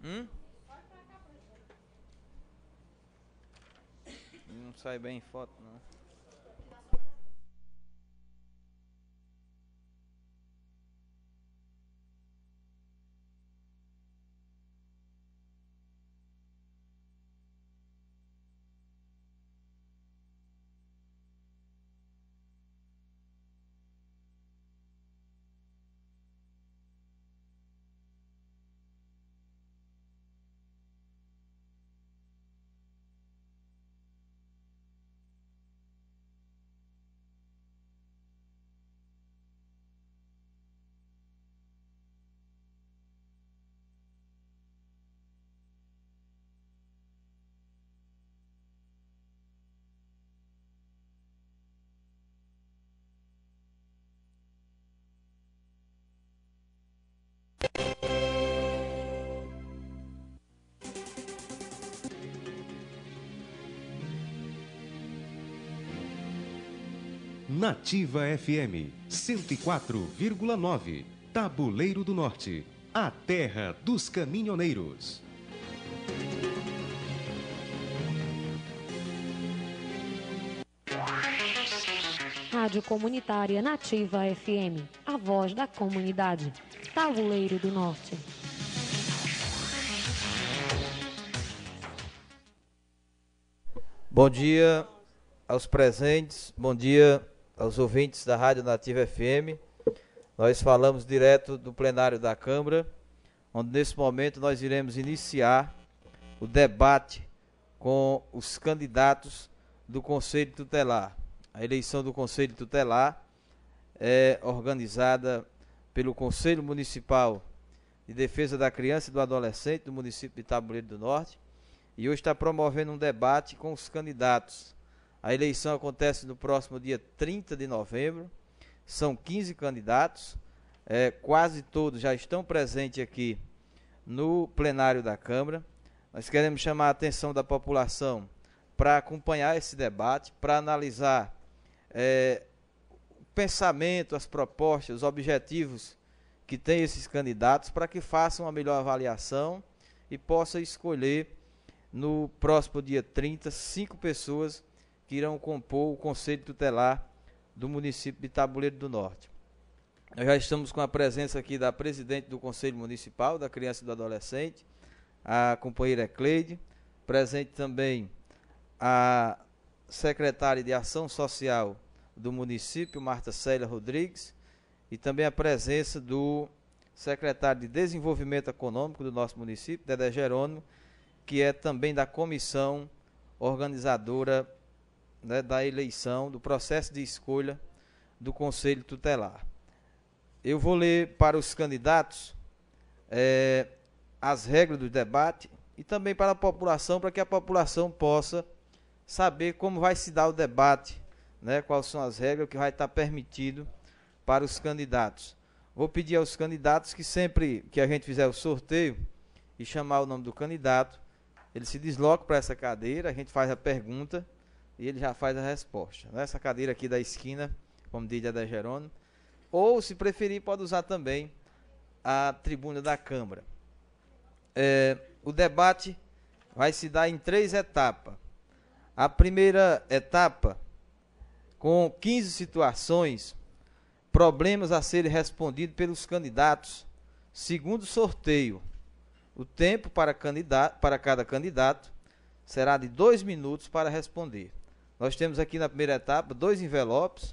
Hum? Não sai bem em foto, não. Nativa FM 104,9. Tabuleiro do Norte, a terra dos caminhoneiros. Rádio Comunitária Nativa FM, a voz da comunidade. Tabuleiro do Norte. Bom dia aos presentes, bom dia aos ouvintes da Rádio Nativa FM. Nós falamos direto do plenário da Câmara, onde nesse momento nós iremos iniciar o debate com os candidatos do Conselho Tutelar. A eleição do Conselho Tutelar é organizada pelo Conselho Municipal de Defesa da Criança e do Adolescente do município de Tabuleiro do Norte e hoje está promovendo um debate com os candidatos. A eleição acontece no próximo dia 30 de novembro, são 15 candidatos, quase todos já estão presentes aqui no plenário da Câmara. Nós queremos chamar a atenção da população para acompanhar esse debate, para analisar o pensamento, as propostas, os objetivos que têm esses candidatos, para que façam uma melhor avaliação e possa escolher no próximo dia 30, 5 pessoas que irão compor o Conselho Tutelar do município de Tabuleiro do Norte. Nós já estamos com a presença aqui da presidente do Conselho Municipal da Criança e do Adolescente, a companheira Cleide, presente também a secretária de Ação Social do município, Marta Célia Rodrigues, e também a presença do secretário de Desenvolvimento Econômico do nosso município, Dedé Jerônimo, que é também da comissão organizadora, né, da eleição, do processo de escolha do Conselho Tutelar. Eu vou ler para os candidatos as regras do debate e também para a população, para que a população possa saber como vai se dar o debate, né, quais são as regras, o que vai estar permitido para os candidatos. Vou pedir aos candidatos que sempre que a gente fizer o sorteio e chamar o nome do candidato, ele se desloca para essa cadeira, a gente faz a pergunta e ele já faz a resposta. Essa cadeira aqui da esquina, como diz Dedé Jerônimo, ou se preferir pode usar também a tribuna da Câmara. O debate vai se dar em 3 etapas. A primeira etapa, com 15 situações, problemas a serem respondidos pelos candidatos, segundo sorteio. O tempo para cada candidato será de 2 minutos para responder. Nós temos aqui na primeira etapa 2 envelopes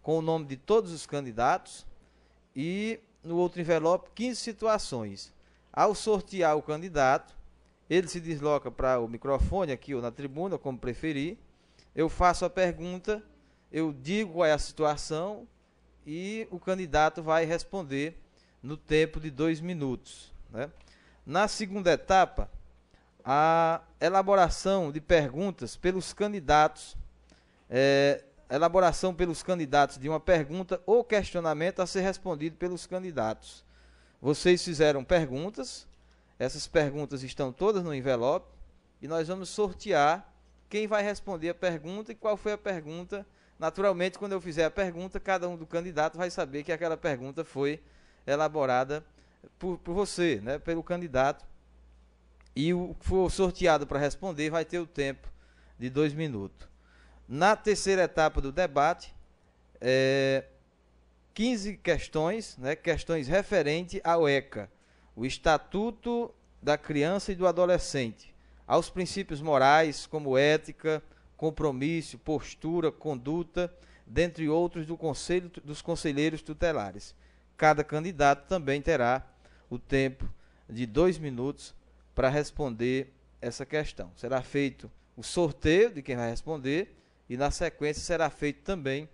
com o nome de todos os candidatos e no outro envelope 15 situações. Ao sortear o candidato, ele se desloca para o microfone aqui ou na tribuna, como preferir. Eu faço a pergunta, eu digo qual é a situação e o candidato vai responder no tempo de 2 minutos, né? Na segunda etapa, a elaboração de perguntas pelos candidatos, elaboração pelos candidatos de uma pergunta ou questionamento a ser respondido pelos candidatos. Vocês fizeram perguntas, essas perguntas estão todas no envelope e nós vamos sortear quem vai responder a pergunta e qual foi a pergunta. Naturalmente, quando eu fizer a pergunta, cada um do candidato vai saber que aquela pergunta foi elaborada por você, né, pelo candidato E o que for sorteado para responder vai ter o tempo de 2 minutos. Na terceira etapa do debate, 15 questões, né, questões referentes ao ECA, o Estatuto da Criança e do Adolescente, aos princípios morais como ética, compromisso, postura, conduta, dentre outros dos conselheiros tutelares. Cada candidato também terá o tempo de 2 minutos para responder essa questão. Será feito o sorteio de quem vai responder e, na sequência, será feito também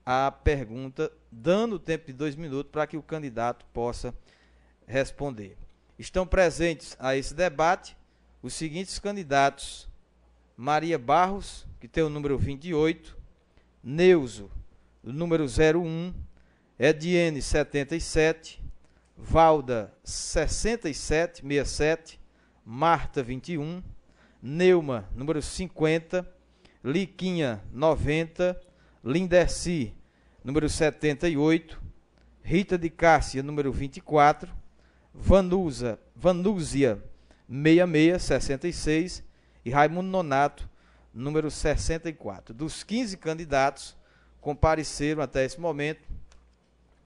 a pergunta, dando o tempo de 2 minutos para que o candidato possa responder. Estão presentes a esse debate os seguintes candidatos: Maria Barros, que tem o número 28, Neuso, o número 01, Ediene 77, Valda 67, Marta 21, Neuma, número 50, Liquinha 90, Lindeci, número 78, Rita de Cássia, número 24, Vanúzia 66, e Raimundo Nonato, número 64. Dos 15 candidatos, compareceram até esse momento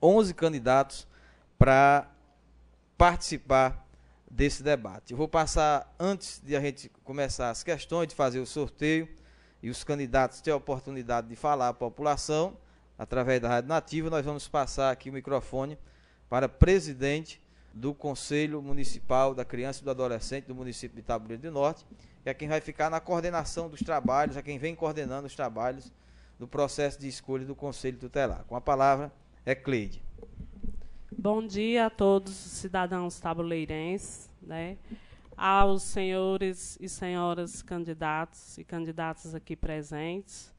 11 candidatos para participar desse debate. Eu vou passar, antes de a gente começar as questões, de fazer o sorteio, e os candidatos terem a oportunidade de falar à população, através da Rádio Nativa, nós vamos passar aqui o microfone para o presidente do Conselho Municipal da Criança e do Adolescente do município de Tabuleiro do Norte, que é quem vai ficar na coordenação dos trabalhos, é quem vem coordenando os trabalhos do processo de escolha do Conselho Tutelar. Com a palavra é Cleide. Bom dia a todos os cidadãos tabuleirenses, né? Aos senhores e senhoras candidatos e candidatas aqui presentes,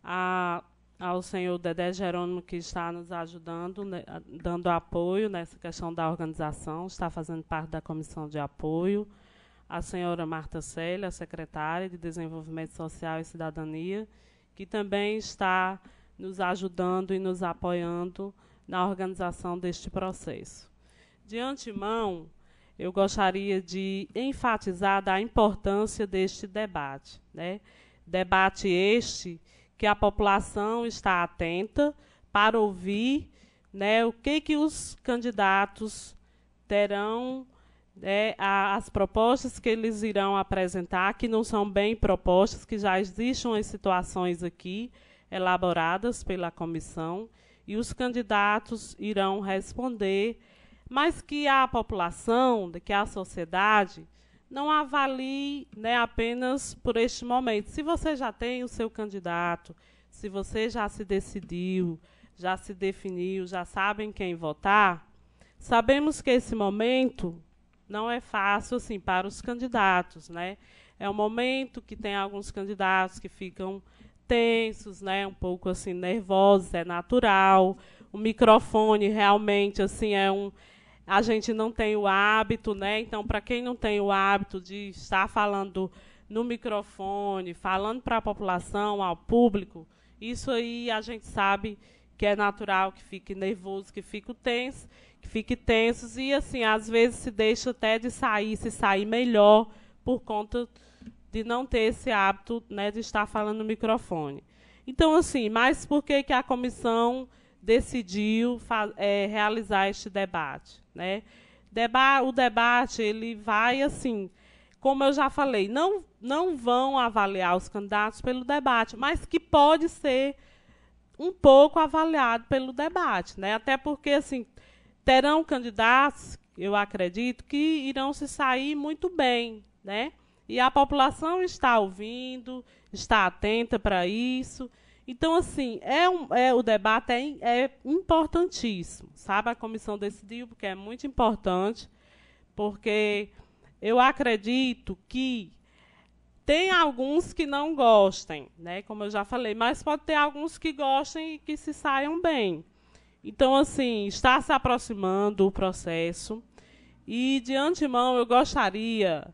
ao senhor Dedé Jerônimo, que está nos ajudando, né, dando apoio nessa questão da organização, está fazendo parte da comissão de apoio, a senhora Marta Célia, secretária de Desenvolvimento Social e Cidadania, que também está nos ajudando e nos apoiando na organização deste processo. De antemão, eu gostaria de enfatizar a importância deste debate, né? Debate este que a população está atenta para ouvir, né, o que os candidatos terão, né, as propostas que eles irão apresentar, que não são bem propostas, que já existem as situações aqui elaboradas pela comissão, e os candidatos irão responder, mas que a população, que a sociedade, não avalie, né, apenas por este momento. Se você já tem o seu candidato, se você já se decidiu, já se definiu, já sabem quem votar, sabemos que esse momento não é fácil assim, para os candidatos, né? É um momento que tem alguns candidatos que ficam tensos, né, um pouco assim nervosos, é natural. O microfone realmente assim a gente não tem o hábito, né? Então, para quem não tem o hábito de estar falando no microfone, falando para a população, ao público, isso aí a gente sabe que é natural que fique nervoso, que fique tensos e assim, às vezes se deixa até de sair, se sair melhor por conta de não ter esse hábito, né, de estar falando no microfone. Então, assim, mas por que a comissão decidiu realizar este debate, né? O debate ele vai assim, como eu já falei, não vão avaliar os candidatos pelo debate, mas que pode ser um pouco avaliado pelo debate, né? Até porque assim terão candidatos, eu acredito, que irão se sair muito bem, né? E a população está ouvindo, está atenta para isso. Então, assim, o debate é importantíssimo, sabe? A comissão decidiu, porque é muito importante, porque eu acredito que tem alguns que não gostem, né? Como eu já falei, mas pode ter alguns que gostem e que se saiam bem. Então, assim, está se aproximando o processo e, de antemão, eu gostaria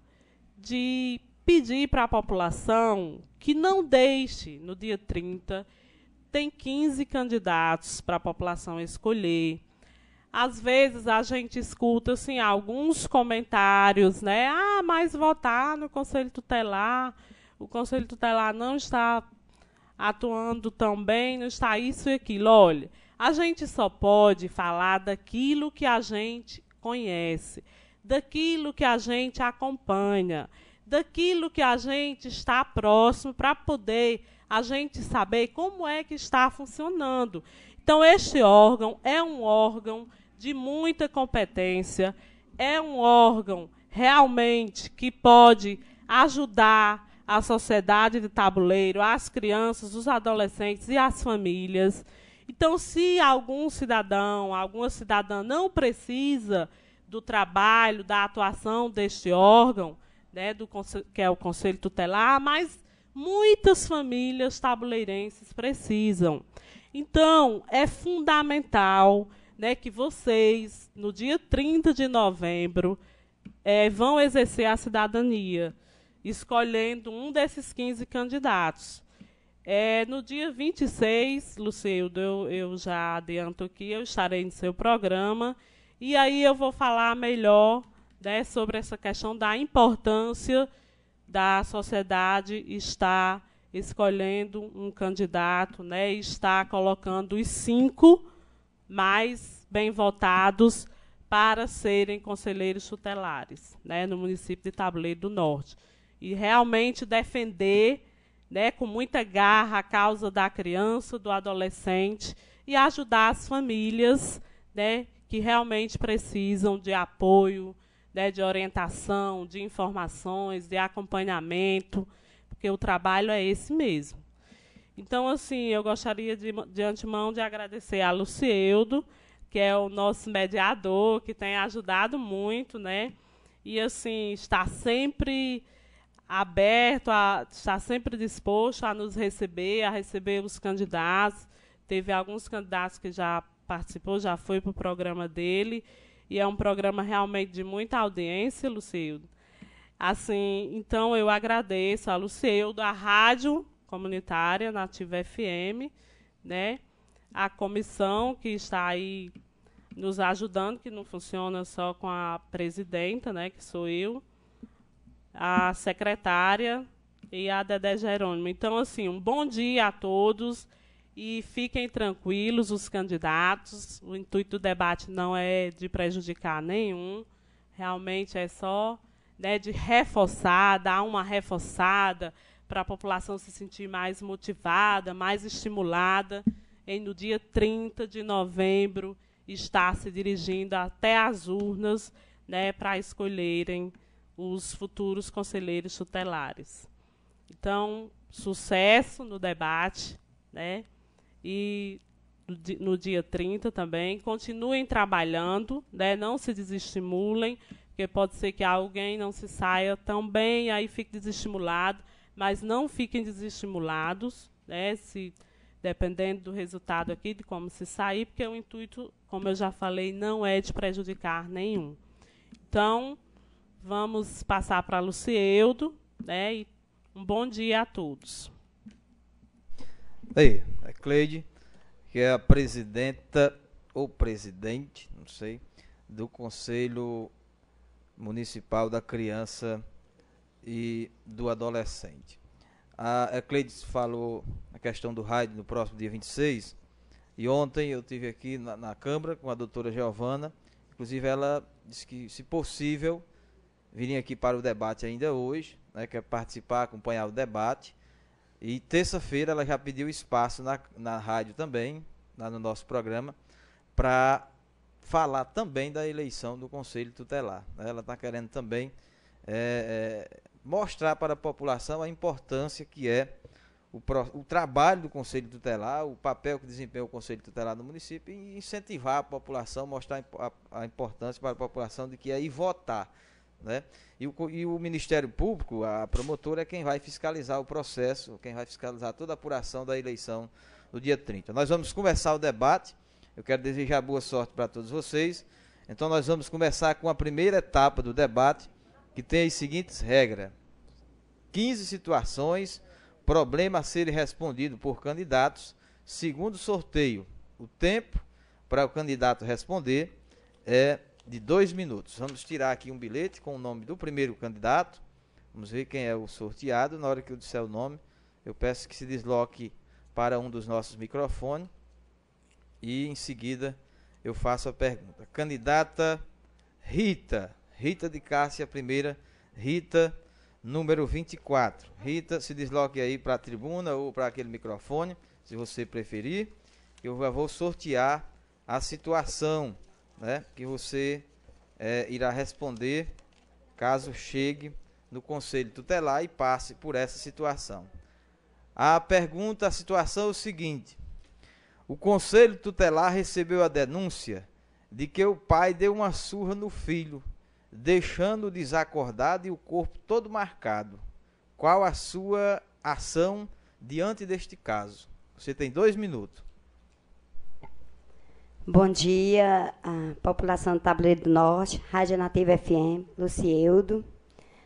de pedir para a população que não deixe, no dia 30, tem 15 candidatos para a população escolher. às vezes a gente escuta assim, alguns comentários, né? Ah, mas votar no Conselho Tutelar, o Conselho Tutelar não está atuando tão bem, não está isso e aquilo. Olha, a gente só pode falar daquilo que a gente conhece, daquilo que a gente acompanha, daquilo que a gente está próximo, para poder a gente saber como é que está funcionando. Então, este órgão é um órgão de muita competência, é um órgão realmente que pode ajudar a sociedade de Tabuleiro, as crianças, os adolescentes e as famílias. Então, se algum cidadão, alguma cidadã não precisa do trabalho, da atuação deste órgão, né, que é o Conselho Tutelar, mas muitas famílias tabuleirenses precisam. Então, é fundamental, né, que vocês, no dia 30 de novembro, vão exercer a cidadania, escolhendo um desses 15 candidatos. No dia 26, Lucildo, eu já adianto aqui, eu estarei no seu programa, e aí eu vou falar melhor, né, sobre essa questão da importância da sociedade estar escolhendo um candidato, né, e estar colocando os 5 mais bem votados para serem conselheiros tutelares, né, no município de Tabuleiro do Norte. E realmente defender, né, com muita garra a causa da criança, do adolescente, e ajudar as famílias, né, que realmente precisam de apoio, né, de orientação, de informações, de acompanhamento, porque o trabalho é esse mesmo. Então, assim, eu gostaria de antemão de agradecer a Lucieldo, que é o nosso mediador, que tem ajudado muito, né, e assim, está sempre aberto, está sempre disposto a nos receber, a receber os candidatos. Teve alguns candidatos que já participou, já foi para o programa dele, e é um programa realmente de muita audiência, Lucildo. Assim, então, eu agradeço a Lucildo, a Rádio Comunitária Nativa FM, né, a comissão que está aí nos ajudando, que não funciona só com a presidenta, né, que sou eu, a secretária e a Dedé Jerônimo. Então, assim, um bom dia a todos e fiquem tranquilos, os candidatos. O intuito do debate não é de prejudicar nenhum, realmente é só, né, de reforçar, dar uma reforçada para a população se sentir mais motivada, mais estimulada, em no dia 30 de novembro estar se dirigindo até as urnas, né, para escolherem os futuros conselheiros tutelares. Então, sucesso no debate, né? E no dia 30 também, continuem trabalhando, né? Não se desestimulem, porque pode ser que alguém não se saia tão bem, aí fique desestimulado, mas não fiquem desestimulados, né? Dependendo do resultado aqui, de como se sair, porque o intuito, como eu já falei, não é de prejudicar nenhum. Então, vamos passar para a Lucieldo, né? E um bom dia a todos. Aí, a Cleide, que é a presidenta ou presidente, não sei, do Conselho Municipal da Criança e do Adolescente. A Cleide falou a questão do rádio no próximo dia 26, e ontem eu estive aqui na Câmara com a doutora Giovana, inclusive ela disse que, se possível, virem aqui para o debate ainda hoje, né, quer participar, acompanhar o debate. E terça-feira ela já pediu espaço na rádio também, lá no nosso programa, para falar também da eleição do Conselho Tutelar. Ela está querendo também mostrar para a população a importância que é o trabalho do Conselho Tutelar, o papel que desempenha o Conselho Tutelar no município, e incentivar a população, mostrar a importância para a população de que é ir votar, né? E o Ministério Público, a promotora, é quem vai fiscalizar o processo, quem vai fiscalizar toda a apuração da eleição no dia 30. Nós vamos começar o debate. Eu quero desejar boa sorte para todos vocês. Então nós vamos começar com a primeira etapa do debate, que tem as seguintes regras: 15 situações, problema a serem respondido por candidatos, segundo sorteio, o tempo para o candidato responder, é de 2 minutos. Vamos tirar aqui um bilhete com o nome do primeiro candidato. Vamos ver quem é o sorteado. Na hora que eu disser o nome, eu peço que se desloque para um dos nossos microfones e em seguida eu faço a pergunta. Candidata Rita de Cássia, primeira. Rita, número 24. Rita, se desloque aí para a tribuna ou para aquele microfone, se você preferir. Eu já vou sortear a situação, né, que você irá responder caso chegue no Conselho Tutelar e passe por essa situação. A pergunta, a situação é o seguinte: o Conselho Tutelar recebeu a denúncia de que o pai deu uma surra no filho, deixando-o desacordado e o corpo todo marcado. Qual a sua ação diante deste caso? Você tem 2 minutos. Bom dia, a população do Tabuleiro do Norte, Rádio Nativa FM, Lucieudo,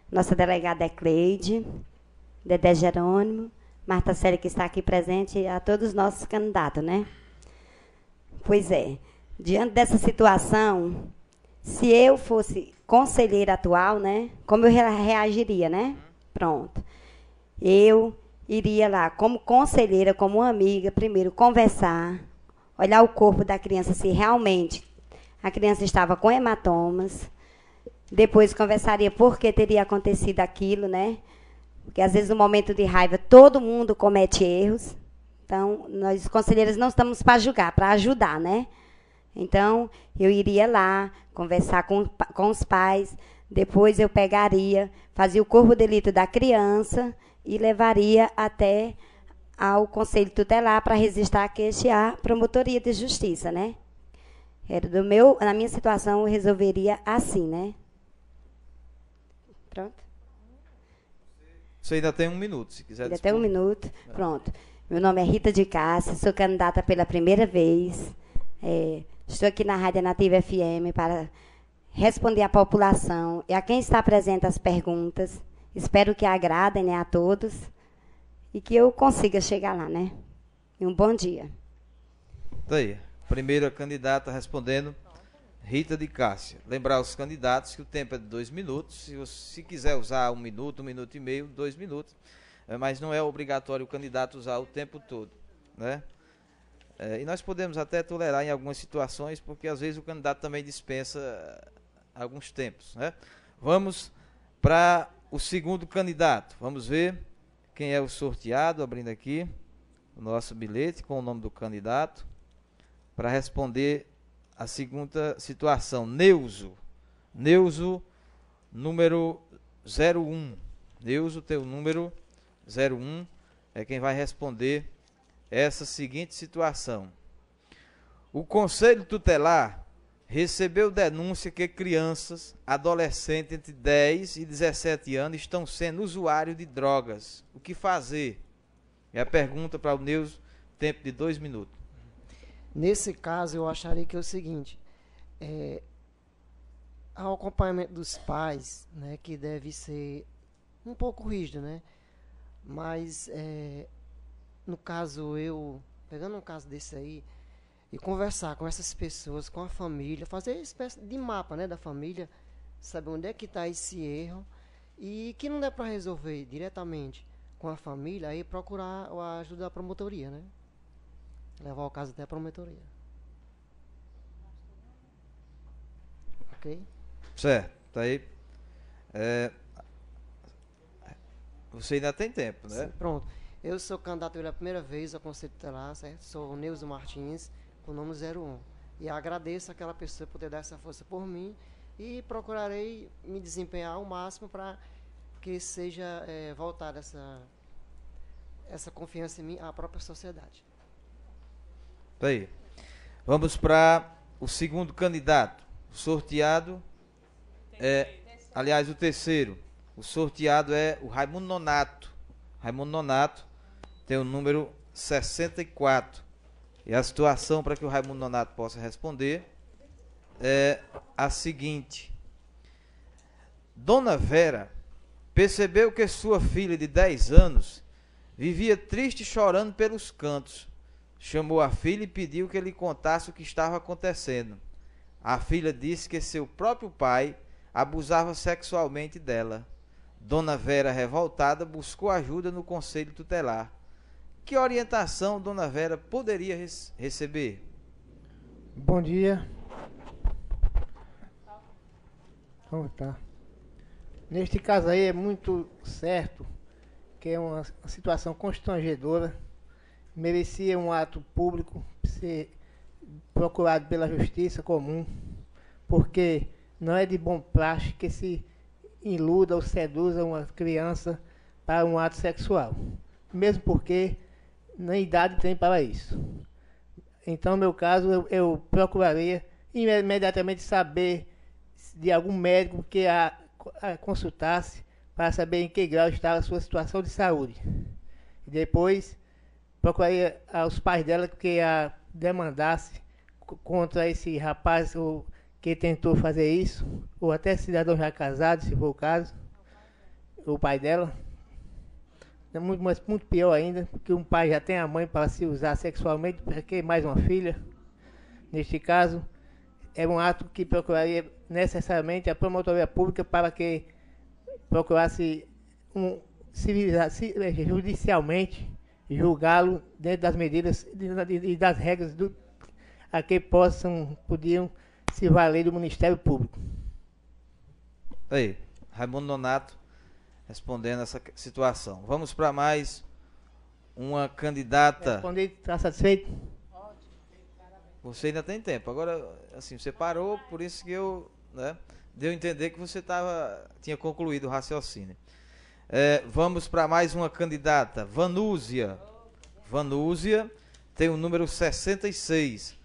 nossa delegada é Cleide, Dedé Jerônimo, Marta Célia, que está aqui presente, e a todos os nossos candidatos, né? Pois é, diante dessa situação, se eu fosse conselheira atual, né, como eu reagiria, né? Pronto. Eu iria lá, como conselheira, como amiga, primeiro conversar, olhar o corpo da criança, se realmente a criança estava com hematomas. Depois conversaria por que teria acontecido aquilo, né? Porque às vezes no momento de raiva todo mundo comete erros. Então, nós conselheiros não estamos para julgar, para ajudar, né? Então, eu iria lá, conversar com os pais, depois eu pegaria, fazia o corpo de delito da criança e levaria até ao Conselho Tutelar para registrar a queixa à Promotoria de Justiça, né? Na minha situação, eu resolveria assim, né? Pronto? Você ainda tem 1 minuto, se quiser. Ainda tem 1 minuto. Pronto. Meu nome é Rita de Cássia, sou candidata pela primeira vez. Estou aqui na Rádio Nativa FM para responder à população e a quem está presente as perguntas. Espero que agradem, né, a todos e que eu consiga chegar lá, né? E um bom dia. Tá aí. Primeira candidata respondendo, Rita de Cássia. Lembrar os candidatos que o tempo é de 2 minutos. Se quiser usar 1 minuto, 1 minuto e meio, 2 minutos. Mas não é obrigatório o candidato usar o tempo todo, né? E nós podemos até tolerar em algumas situações, porque às vezes o candidato também dispensa alguns tempos, né? Vamos para o segundo candidato. Vamos ver quem é o sorteado, abrindo aqui o nosso bilhete com o nome do candidato, para responder a segunda situação. Neuso, número 01. Neuso, teu número 01 é quem vai responder essa seguinte situação. O Conselho Tutelar recebeu denúncia que crianças, adolescentes entre 10 e 17 anos estão sendo usuários de drogas. O que fazer? É a pergunta para o Neuso, tempo de 2 minutos. Nesse caso, eu acharia que é o seguinte, ao acompanhamento dos pais, né, que deve ser um pouco rígido, né? Mas, no caso, pegando um caso desse aí, e conversar com essas pessoas, com a família, fazer uma espécie de mapa, né, da família, saber onde é que está esse erro, e que não dá para resolver diretamente com a família, aí procurar a ajuda da promotoria, né? Levar o caso até a promotoria. Ok? Certo, tá aí. Você ainda tem tempo, né? Sim, pronto. Eu sou candidato pela primeira vez ao Conselho Tutelar, certo? Sou o Neuso Martins, com o nome 01. E agradeço àquela pessoa por ter dado essa força por mim e procurarei me desempenhar ao máximo para que seja voltada essa confiança em mim à própria sociedade. Tá aí. Vamos para o segundo candidato. O sorteado aliás, o terceiro. O sorteado é o Raimundo Nonato. Raimundo Nonato tem o número 64. E a situação para que o Raimundo Nonato possa responder é a seguinte. Dona Vera percebeu que sua filha de 10 anos vivia triste e chorando pelos cantos. Chamou a filha e pediu que lhe contasse o que estava acontecendo. A filha disse que seu próprio pai abusava sexualmente dela. Dona Vera, revoltada, buscou ajuda no conselho tutelar. Que orientação Dona Vera poderia receber? Bom dia. Como tá? Neste caso aí é muito certo que é uma situação constrangedora, merecia um ato público ser procurado pela justiça comum, porque não é de bom praxe que se iluda ou seduza uma criança para um ato sexual, mesmo porque nem idade tem para isso. Então, no meu caso, eu procuraria imediatamente saber de algum médico que a consultasse para saber em que grau estava a sua situação de saúde. E depois, procuraria aos pais dela que a demandasse contra esse rapaz que tentou fazer isso, ou até cidadão já casado, se for o caso, o pai dela. É muito pior ainda, porque um pai já tem a mãe para se usar sexualmente, porque mais uma filha. Neste caso, é um ato que procuraria necessariamente a promotoria pública para que procurasse judicialmente julgá-lo dentro das medidas e das regras a que podiam se valer do Ministério Público. Aí, Raimundo Nonato respondendo essa situação. Vamos para mais uma candidata. Respondi, está satisfeito? Você ainda tem tempo. Agora, assim, você parou, por isso que eu, deu a entender que você tinha concluído o raciocínio. Vamos para mais uma candidata, Vanúzia. Vanúzia tem o número 66.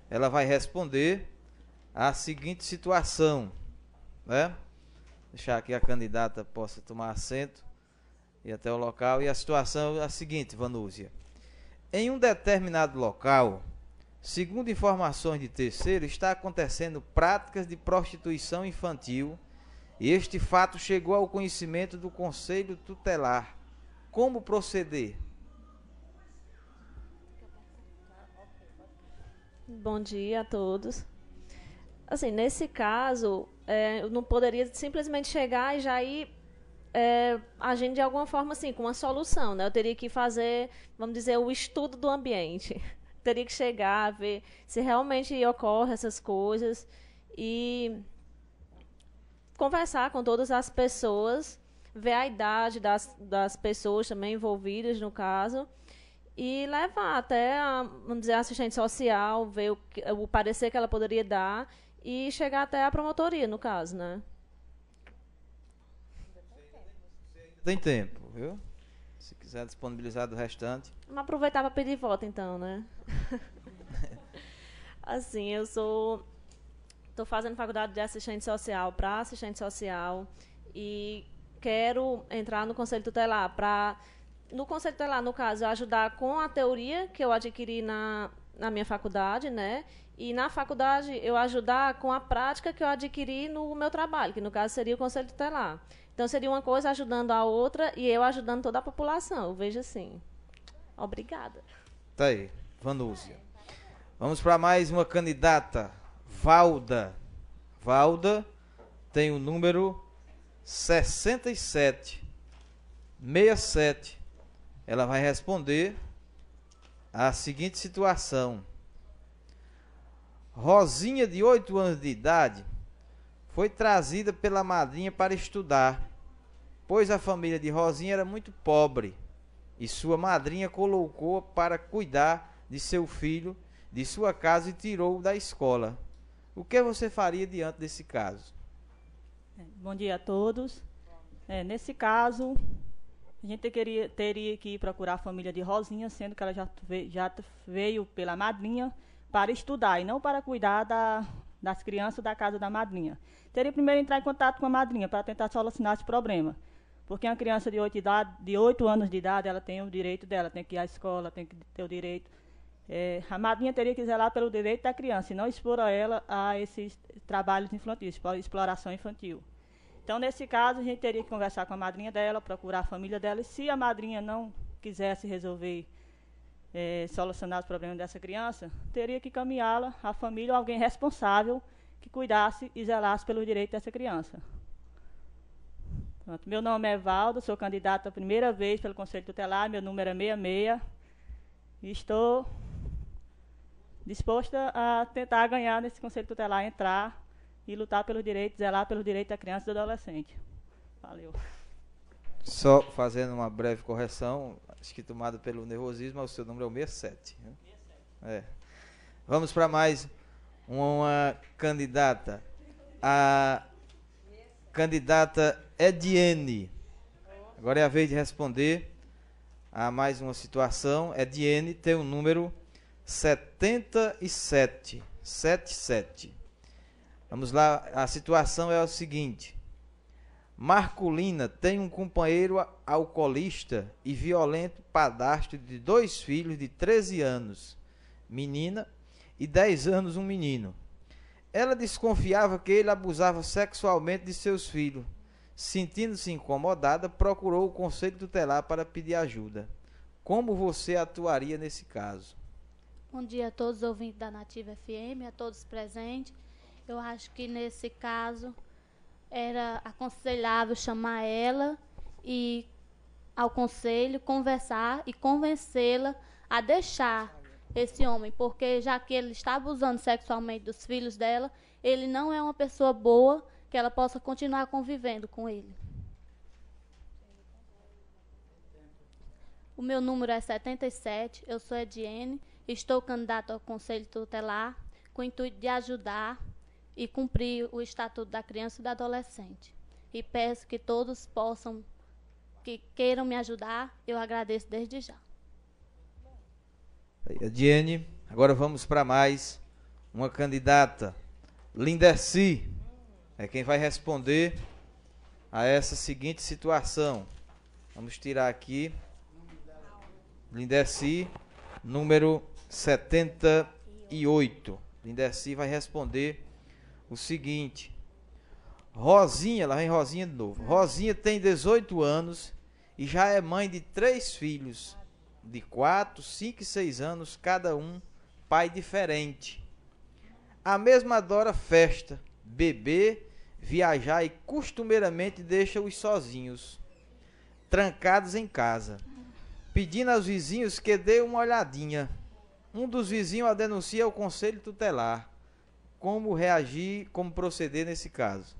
Ela vai responder a seguinte situação, Deixar que a candidata possa tomar assento e até o local. E a situação é a seguinte, Vanúzia. Em um determinado local, segundo informações de terceiro, está acontecendo práticas de prostituição infantil e este fato chegou ao conhecimento do Conselho Tutelar. Como proceder? Bom dia a todos. Assim, nesse caso, eu não poderia simplesmente chegar e já ir agindo de alguma forma assim, com uma solução, né? Eu teria que fazer, vamos dizer, o estudo do ambiente. Teria que chegar, ver se realmente ocorrem essas coisas e conversar com todas as pessoas, ver a idade das pessoas também envolvidas no caso e levar até, vamos dizer, a assistente social, ver o parecer que ela poderia dar e chegar até a promotoria, no caso, né? Tem tempo, viu? Se quiser disponibilizar do restante. Vamos aproveitar para pedir voto, então, né? Assim, eu estou fazendo faculdade de assistente social para assistente social e quero entrar no Conselho Tutelar no Conselho Tutelar, no caso, ajudar com a teoria que eu adquiri na minha faculdade, né? E na faculdade eu ajudar com a prática que eu adquiri no meu trabalho, que no caso seria o Conselho Tutelar. Então seria uma coisa ajudando a outra e eu ajudando toda a população, eu vejo assim. Obrigada. Tá aí, Vanúzia. Vamos para mais uma candidata, Valda. Valda tem o número 67. Ela vai responder a seguinte situação. Rosinha, de 8 anos de idade, foi trazida pela madrinha para estudar, pois a família de Rosinha era muito pobre e sua madrinha colocou para cuidar de seu filho, de sua casa e tirou-o da escola. O que você faria diante desse caso? Bom dia a todos. Nesse caso, a gente teria que procurar a família de Rosinha, sendo que ela já veio pela madrinha para estudar e não para cuidar das crianças da casa da madrinha. Teria primeiro entrar em contato com a madrinha para tentar solucionar esse problema. Porque uma criança de 8 anos de idade, ela tem o direito dela, tem que ir à escola, tem que ter o direito. A madrinha teria que zelar pelo direito da criança e não expor ela a esses trabalhos infantis, exploração infantil. Então, nesse caso, a gente teria que conversar com a madrinha dela, procurar a família dela, e se a madrinha não quisesse resolver, solucionar os problemas dessa criança, teria que caminhá-la, a família ou alguém responsável que cuidasse e zelasse pelos direitos dessa criança. Pronto, meu nome é Valdo, sou candidata a primeira vez pelo Conselho Tutelar, meu número é 66, e estou disposta a tentar ganhar nesse Conselho Tutelar, entrar e lutar pelos direitos, zelar pelos direitos da criança e do adolescente. Valeu. Só fazendo uma breve correção, acho que tomada pelo nervosismo, o seu número é o 67. Né? 67. Vamos para mais uma candidata. A candidata Ediene. Agora é a vez de responder a mais uma situação. Ediene tem o número 77. 77. Vamos lá, a situação é o seguinte. Marculina tem um companheiro alcoolista e violento padrasto de 2 filhos de 13 anos, menina, e 10 anos, um menino. Ela desconfiava que ele abusava sexualmente de seus filhos. Sentindo-se incomodada, procurou o Conselho Tutelar para pedir ajuda. Como você atuaria nesse caso? Bom dia a todos os ouvintes da Nativa FM, a todos presentes. Eu acho que nesse caso era aconselhável chamar ela e ao conselho, conversar e convencê-la a deixar esse homem, porque já que ele está abusando sexualmente dos filhos dela, ele não é uma pessoa boa que ela possa continuar convivendo com ele. O meu número é 77, eu sou Ediene, estou candidata ao Conselho Tutelar com o intuito de ajudar e cumprir o Estatuto da Criança e do Adolescente. E peço que todos possam, que queiram me ajudar, eu agradeço desde já. Ediene, agora vamos para mais uma candidata, Linderci, é quem vai responder a essa seguinte situação. Vamos tirar aqui, Linderci, número 78. Linderci vai responder o seguinte. Rosinha, lá vem Rosinha de novo. Rosinha tem 18 anos e já é mãe de 3 filhos, de 4, 5 e 6 anos, cada um, pai diferente. A mesma adora festa, beber, viajar e costumeiramente deixa-os sozinhos, trancados em casa, pedindo aos vizinhos que dê uma olhadinha. Um dos vizinhos a denuncia ao Conselho Tutelar. Como reagir, como proceder nesse caso?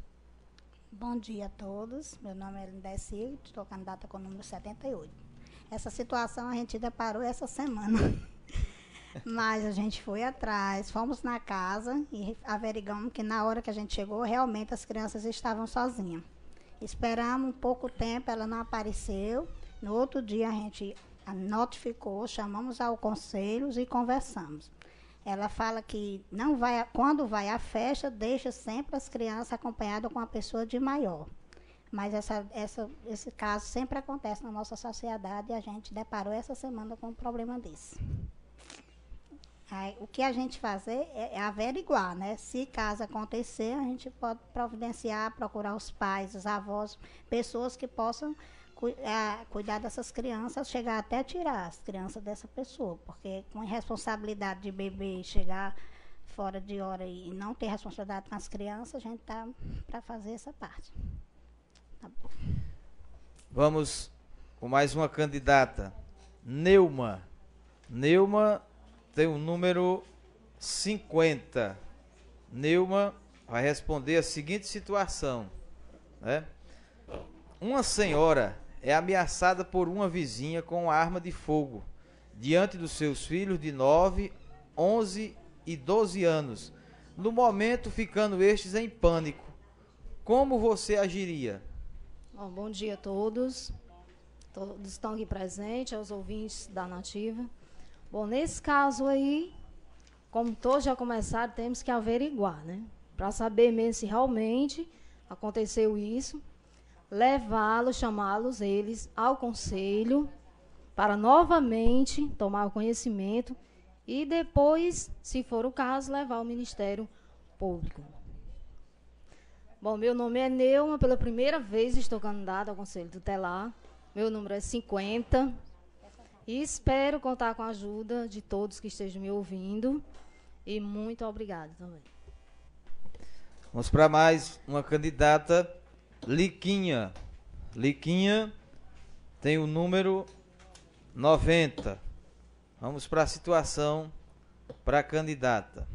Bom dia a todos, meu nome é Linderci, estou candidata com o número 78. Essa situação a gente deparou essa semana, mas a gente foi atrás, fomos na casa e averigamos que na hora que a gente chegou, realmente as crianças estavam sozinhas. Esperamos um pouco tempo, ela não apareceu, no outro dia a gente notificou, chamamos ao conselho e conversamos. Ela fala que não vai, quando vai à festa, deixa sempre as crianças acompanhadas com uma pessoa de maior. Mas esse caso sempre acontece na nossa sociedade e a gente deparou essa semana com um problema desse. Aí, o que a gente fazer é averiguar, né? Se caso acontecer, a gente pode providenciar, procurar os pais, os avós, pessoas que possam cuidar dessas crianças, chegar até tirar as crianças dessa pessoa, porque com responsabilidade de beber, chegar fora de hora e não ter responsabilidade com as crianças, a gente está para fazer essa parte. Tá bom. Vamos com mais uma candidata, Neuma. Neuma tem o número 50. Neuma vai responder a seguinte situação, né? Uma senhora é ameaçada por uma vizinha com uma arma de fogo diante dos seus filhos de 9, 11 e 12 anos, no momento ficando estes em pânico. Como você agiria? Bom dia a todos. Todos estão aqui presentes, aos ouvintes da Nativa. Bom, nesse caso aí, como todos já começaram, temos que averiguar, né? Para saber mesmo se realmente aconteceu isso, levá-los, chamá-los eles ao conselho para novamente tomar o conhecimento e depois, se for o caso, levar ao Ministério Público. Bom, meu nome é Neuma, pela primeira vez estou candidata ao Conselho Tutelar. Meu número é 50 e espero contar com a ajuda de todos que estejam me ouvindo e muito obrigada também. Vamos para mais uma candidata, Liquinha. Liquinha tem o número 90. Vamos para a situação para a candidata.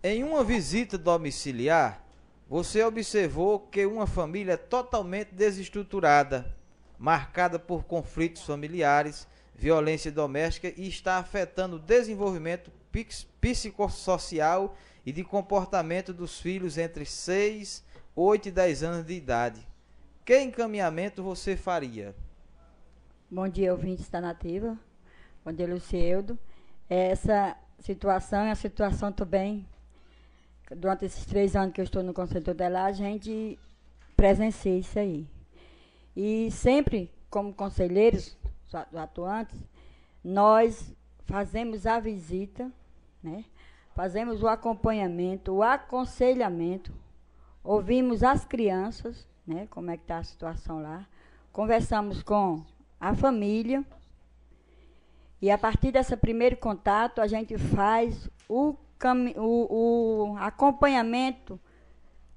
Em uma visita domiciliar, você observou que uma família é totalmente desestruturada, marcada por conflitos familiares, violência doméstica e está afetando o desenvolvimento psicossocial e de comportamento dos filhos entre 6, 8 e 10 anos de idade. Que encaminhamento você faria? Bom dia, ouvintes da Nativa. Bom dia, Lucieudo. Essa situação é a situação também, durante esses 3 anos que eu estou no Conselho Tutelar, a gente presencia isso aí. E sempre, como conselheiros atuantes, nós fazemos a visita, né? Fazemos o acompanhamento, o aconselhamento, ouvimos as crianças, né? Como é que está a situação lá, conversamos com a família e a partir desse primeiro contato a gente faz o acompanhamento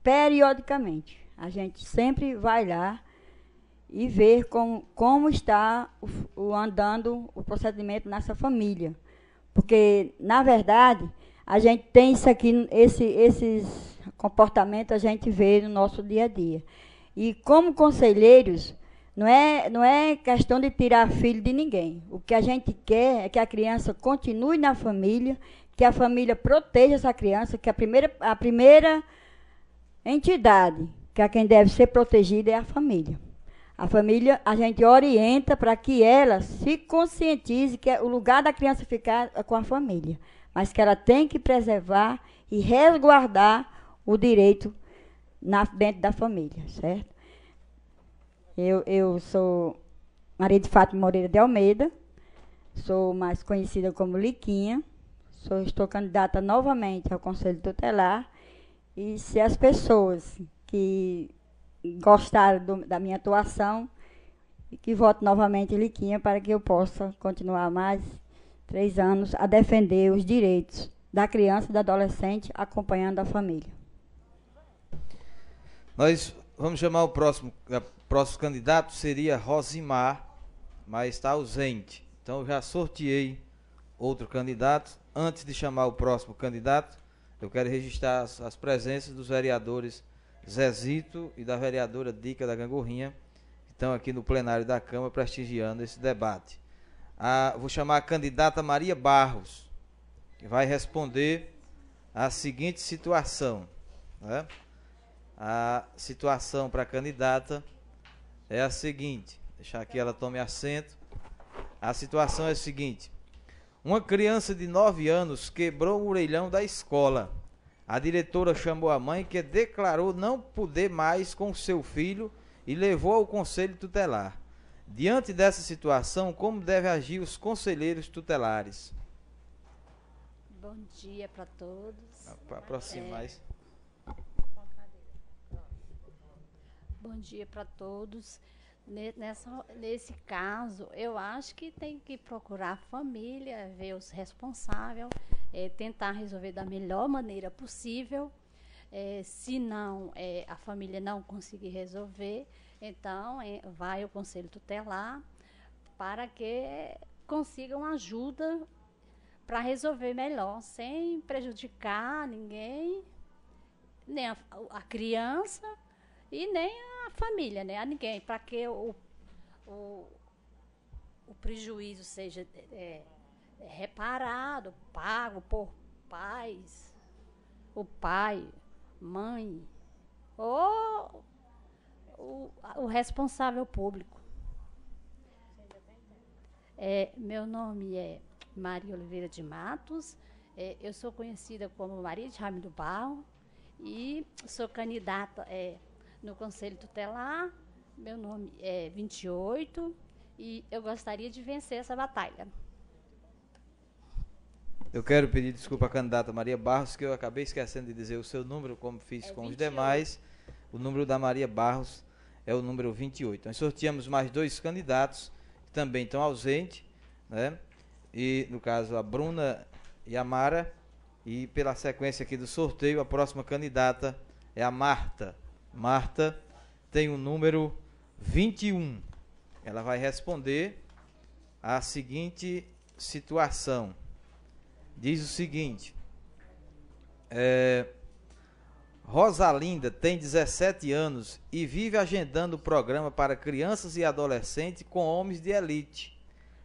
periodicamente. A gente sempre vai lá e ver como está andando o procedimento nessa família. Porque, na verdade, a gente tem isso aqui, esses comportamentos a gente vê no nosso dia a dia. E como conselheiros, não é questão de tirar filho de ninguém. O que a gente quer é que a criança continue na família, que a família proteja essa criança, que a primeira entidade que é quem deve ser protegida é a família. A família, a gente orienta para que ela se conscientize que o lugar da criança ficar com a família, mas que ela tem que preservar e resguardar o direito dentro da família, certo? Eu sou Maria de Fátima Moreira de Almeida, sou mais conhecida como Liquinha, estou candidata novamente ao Conselho Tutelar, e se as pessoas que gostaram da minha atuação, que votem novamente em Liquinha para que eu possa continuar mais 3 anos a defender os direitos da criança e do adolescente, acompanhando a família. Nós vamos chamar o próximo candidato, seria Rosimar, mas está ausente. Então eu já sorteei outro candidato. Antes de chamar o próximo candidato, eu quero registrar as presenças dos vereadores Zezito e da vereadora Dica da Gangorrinha, que estão aqui no plenário da Câmara prestigiando esse debate. Vou chamar a candidata Maria Barros, que vai responder a seguinte situação, né? A situação para a candidata é a seguinte, deixar que ela tome assento. A situação é a seguinte: uma criança de 9 anos quebrou o orelhão da escola. A diretora chamou a mãe, que declarou não poder mais com seu filho e levou ao conselho tutelar. Diante dessa situação, como devem agir os conselheiros tutelares? Bom dia para todos. Aproxime mais. Bom dia para todos. Nesse caso, eu acho que tem que procurar a família, ver os responsáveis, tentar resolver da melhor maneira possível. Se não, a família não conseguir resolver, então vai ao Conselho Tutelar para que consigam ajuda para resolver melhor, sem prejudicar ninguém, nem a criança e nem a família, né? A ninguém, para que o prejuízo seja reparado, pago por pais, o pai, mãe, ou o responsável público. Meu nome é Maria Oliveira de Matos, eu sou conhecida como Maria de Jaime do Barro e sou candidata no Conselho Tutelar. Meu nome é 28 e eu gostaria de vencer essa batalha. Eu quero pedir desculpa à candidata Maria Barros, que eu acabei esquecendo de dizer o seu número, como fiz com 28. Os demais. O número da Maria Barros é o número 28. Nós sorteamos mais 2 candidatos, que também estão ausentes, né? E, no caso, a Bruna e a Mara. E, pela sequência aqui do sorteio, a próxima candidata é a Marta. Marta tem o número 21. Ela vai responder a seguinte situação. Diz o seguinte: Rosalinda tem 17 anos e vive agendando o programa para crianças e adolescentes com homens de elite.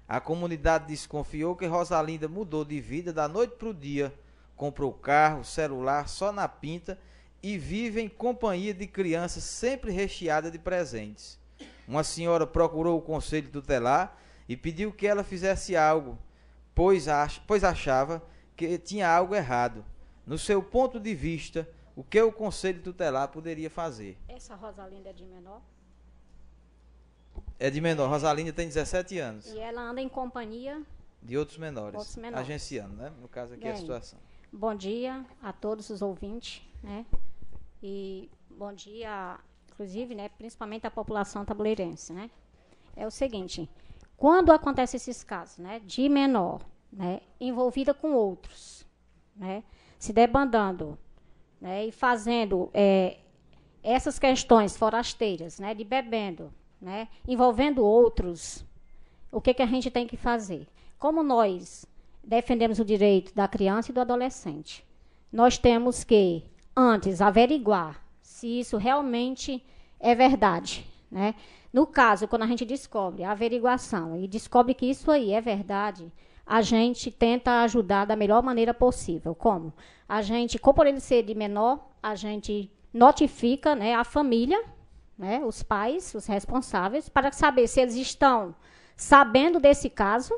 A comunidade desconfiou que Rosalinda mudou de vida da noite para o dia, comprou carro, celular só na pinta e vive em companhia de crianças sempre recheada de presentes. Uma senhora procurou o conselho tutelar e pediu que ela fizesse algo, pois achava que tinha algo errado. No seu ponto de vista, o que o conselho tutelar poderia fazer? Essa Rosalinda é de menor? É de menor. Rosalinda tem 17 anos. E ela anda em companhia de outros menores. Agenciando, né? No caso aqui é a situação. Bom dia a todos os ouvintes, né? E bom dia, inclusive, né? Principalmente a população tabuleirense, né? É o seguinte: quando acontecem esses casos, né? De menor, né? Envolvida com outros, né? Se debandando, né, e fazendo essas questões forasteiras, né, de bebendo, né, envolvendo outros, o que a gente tem que fazer? Como nós defendemos o direito da criança e do adolescente, nós temos que, antes, averiguar se isso realmente é verdade, né? No caso, quando a gente descobre a averiguação e descobre que isso aí é verdade, a gente tenta ajudar da melhor maneira possível. Como? A gente, por ele ser de menor, a gente notifica, né, a família, né, os pais, os responsáveis, para saber se eles estão sabendo desse caso,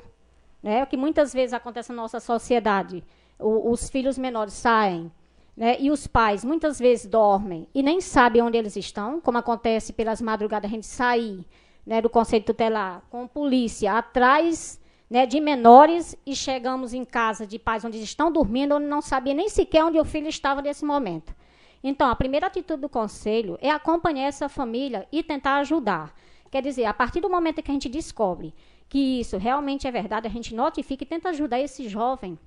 né, o que muitas vezes acontece na nossa sociedade. Os filhos menores saem, né, e os pais muitas vezes dormem e nem sabem onde eles estão, como acontece pelas madrugadas a gente sair, né, do conselho tutelar com polícia atrás, né, de menores, e chegamos em casa de pais onde estão dormindo, onde não sabia nem sequer onde o filho estava nesse momento. Então, a primeira atitude do conselho é acompanhar essa família e tentar ajudar. Quer dizer, a partir do momento que a gente descobre que isso realmente é verdade, a gente notifica e tenta ajudar esse jovem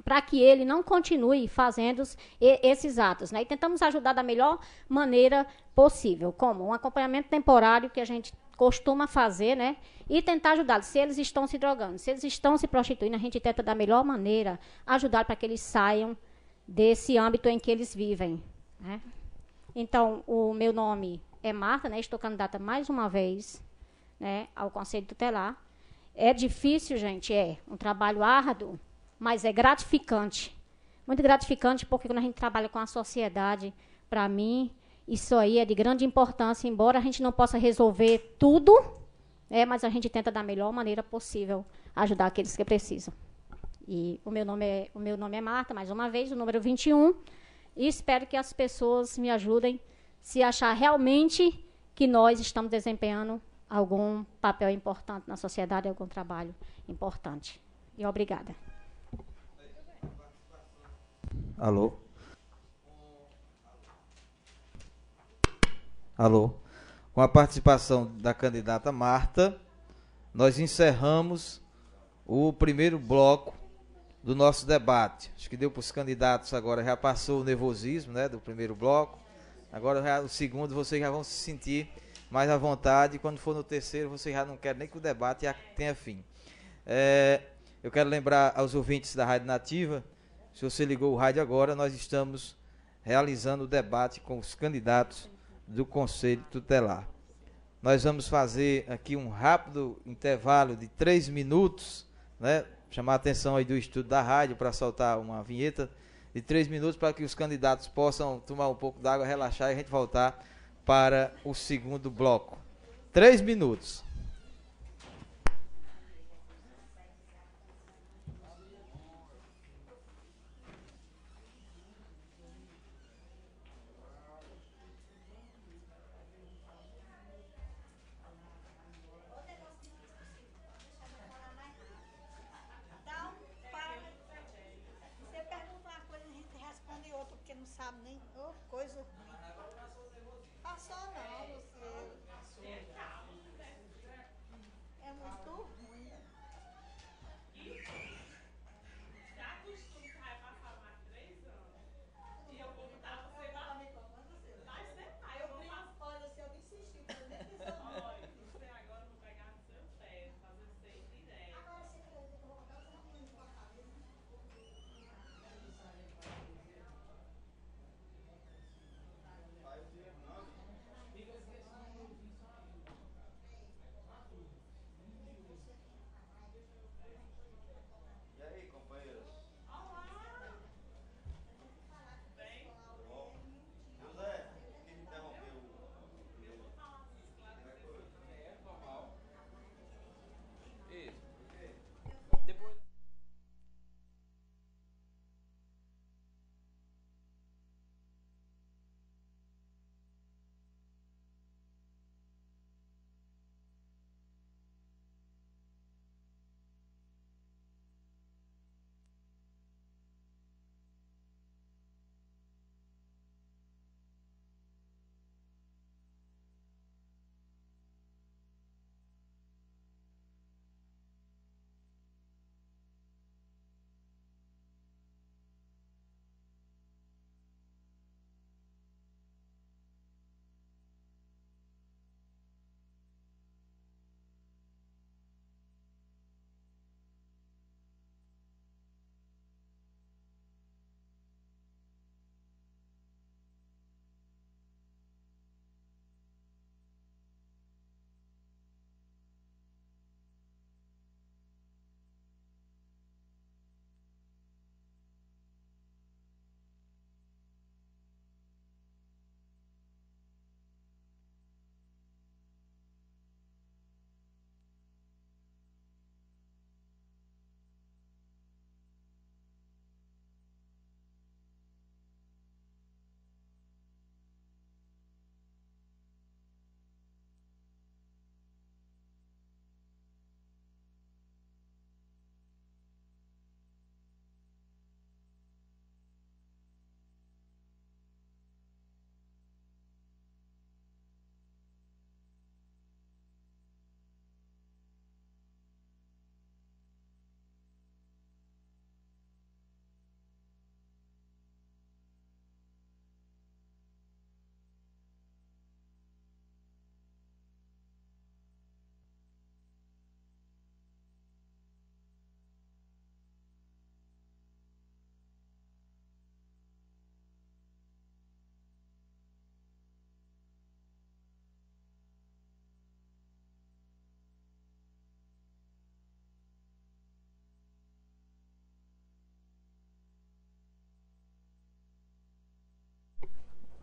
para que ele não continue fazendo esses atos, né? E tentamos ajudar da melhor maneira possível, como um acompanhamento temporário que a gente costuma fazer, né? E tentar ajudá-los. Se eles estão se drogando, se eles estão se prostituindo, a gente tenta da melhor maneira ajudar para que eles saiam desse âmbito em que eles vivem, né? Então, o meu nome é Marta, né? Estou candidata mais uma vez, né, ao Conselho Tutelar. É difícil, gente, é um trabalho árduo, mas é gratificante. Muito gratificante, porque quando a gente trabalha com a sociedade, para mim, isso aí é de grande importância, embora a gente não possa resolver tudo, mas a gente tenta da melhor maneira possível ajudar aqueles que precisam. E o meu nome é Marta, mais uma vez, o número 21, e espero que as pessoas me ajudem se achar realmente que nós estamos desempenhando algum papel importante na sociedade, algum trabalho importante. E obrigada. Alô? Alô? Com a participação da candidata Marta, nós encerramos o primeiro bloco do nosso debate. Acho que deu para os candidatos agora, já passou o nervosismo, né, do primeiro bloco. Agora já, o segundo vocês já vão se sentir mais à vontade. Quando for no terceiro, vocês já não querem nem que o debate já tenha fim. Eu quero lembrar aos ouvintes da Rádio Nativa, se você ligou o rádio agora, nós estamos realizando o debate com os candidatos do Conselho Tutelar. Nós vamos fazer aqui um rápido intervalo de 3 minutos, né? Chamar a atenção aí do estúdio da rádio para soltar uma vinheta de 3 minutos para que os candidatos possam tomar um pouco d'água, relaxar e a gente voltar para o segundo bloco. 3 minutos. Sabe nem coisa ruim. Passou não, você. É muito ruim. Já costume que vai passar mais 3 anos. E eu vou botar você lá.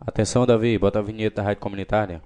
Atenção, Davi, bota a vinheta da Rádio Comunitária.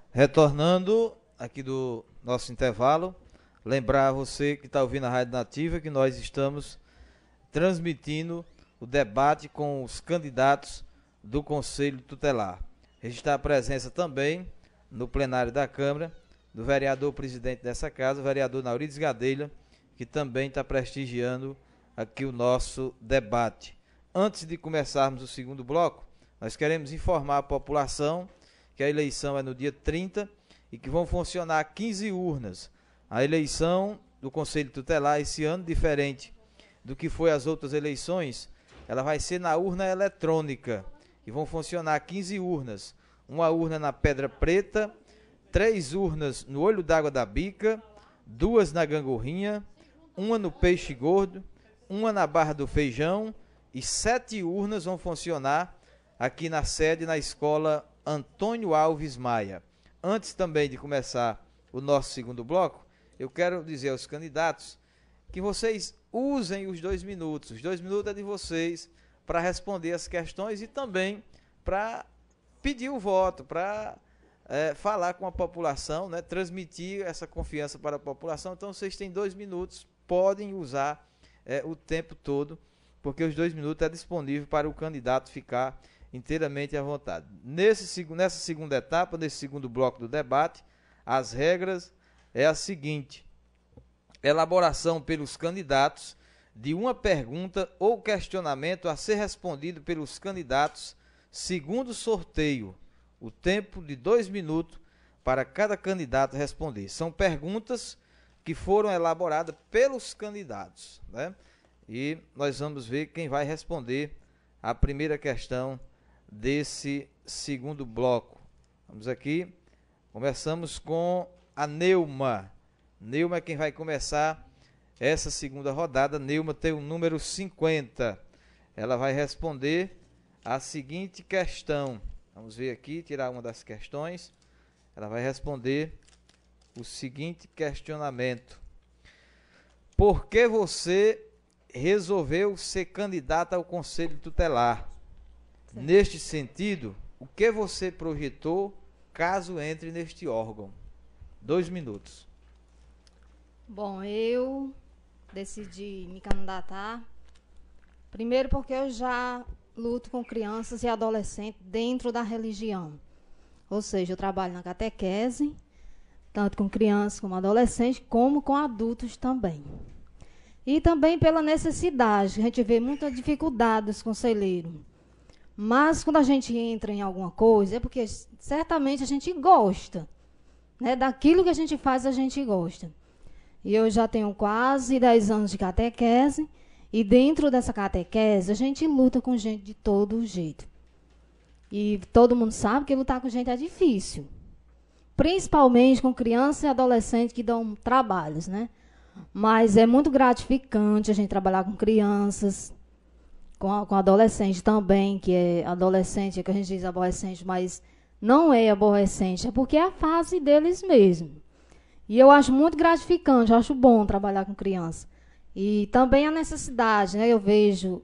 Retornando aqui do nosso intervalo, lembrar a você que está ouvindo a Rádio Nativa que nós estamos transmitindo o debate com os candidatos do Conselho Tutelar. Registrar a presença também no plenário da Câmara do vereador presidente dessa casa, o vereador Naurides Gadelha, que também está prestigiando aqui o nosso debate. Antes de começarmos o segundo bloco, nós queremos informar a população que a eleição é no dia 30 e que vão funcionar 15 urnas. A eleição do Conselho Tutelar esse ano, diferente do que foi as outras eleições, ela vai ser na urna eletrônica e vão funcionar 15 urnas. Uma urna na Pedra Preta, 3 urnas no Olho d'Água da Bica, 2 na Gangorrinha, uma no Peixe Gordo, uma na Barra do Feijão e 7 urnas vão funcionar aqui na sede, na escola Antônio Alves Maia. Antes também de começar o nosso segundo bloco, eu quero dizer aos candidatos que vocês usem os 2 minutos. Os 2 minutos é de vocês para responder as questões e também para pedir o voto, para falar com a população, né, transmitir essa confiança para a população. Então vocês têm 2 minutos, podem usar o tempo todo, porque os 2 minutos é disponível para o candidato ficar inteiramente à vontade. Nessa segunda etapa, nesse segundo bloco do debate, as regras é a seguinte: elaboração pelos candidatos de uma pergunta ou questionamento a ser respondido pelos candidatos segundo sorteio. O tempo de 2 minutos para cada candidato responder. São perguntas que foram elaboradas pelos candidatos, né? E nós vamos ver quem vai responder a primeira questão desse segundo bloco. Vamos aqui, começamos com a Neuma. Neuma é quem vai começar essa segunda rodada. Neuma tem o número 50. Ela vai responder a seguinte questão. Vamos ver aqui, tirar uma das questões. Ela vai responder o seguinte questionamento: por que você resolveu ser candidata ao Conselho Tutelar? Neste sentido, o que você projetou caso entre neste órgão? 2 minutos. Bom, eu decidi me candidatar, primeiro porque eu já luto com crianças e adolescentes dentro da religião. Ou seja, eu trabalho na catequese, tanto com crianças como adolescentes, como com adultos também. E também pela necessidade, a gente vê muita dificuldade dos conselheiros. Mas quando a gente entra em alguma coisa, é porque certamente a gente gosta, né? Daquilo que a gente faz, a gente gosta. E eu já tenho quase 10 anos de catequese, e dentro dessa catequese, a gente luta com gente de todo jeito. E todo mundo sabe que lutar com gente é difícil. Principalmente com crianças e adolescentes que dão trabalhos, né? Mas é muito gratificante a gente trabalhar com crianças, com adolescente também, que é adolescente, é que a gente diz aborrecente, mas não é aborrecente, é porque é a fase deles mesmo. E eu acho muito gratificante, eu acho bom trabalhar com criança. E também a necessidade, né? Eu vejo,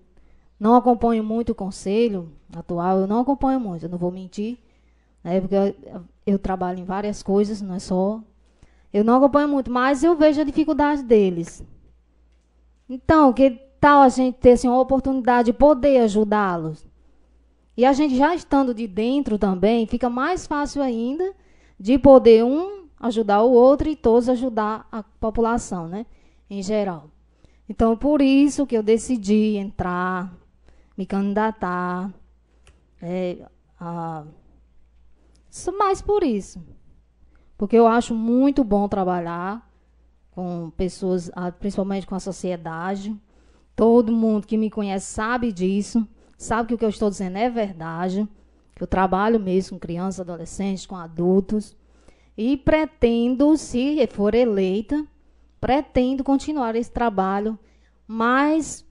não acompanho muito o conselho atual, eu não acompanho muito, eu não vou mentir, né? Porque eu trabalho em várias coisas, não é só... Eu não acompanho muito, mas eu vejo a dificuldade deles. Então, que tal a gente ter assim, uma oportunidade de poder ajudá-los? E a gente já estando de dentro também, fica mais fácil ainda de poder ajudar o outro e todos ajudar a população, né? Em geral. Então, por isso que eu decidi entrar, me candidatar. Mais por isso. Porque eu acho muito bom trabalhar com pessoas, principalmente com a sociedade. Todo mundo que me conhece sabe disso, sabe que o que eu estou dizendo é verdade, que eu trabalho mesmo com crianças, adolescentes, com adultos. E pretendo, se for eleita, pretendo continuar esse trabalho mais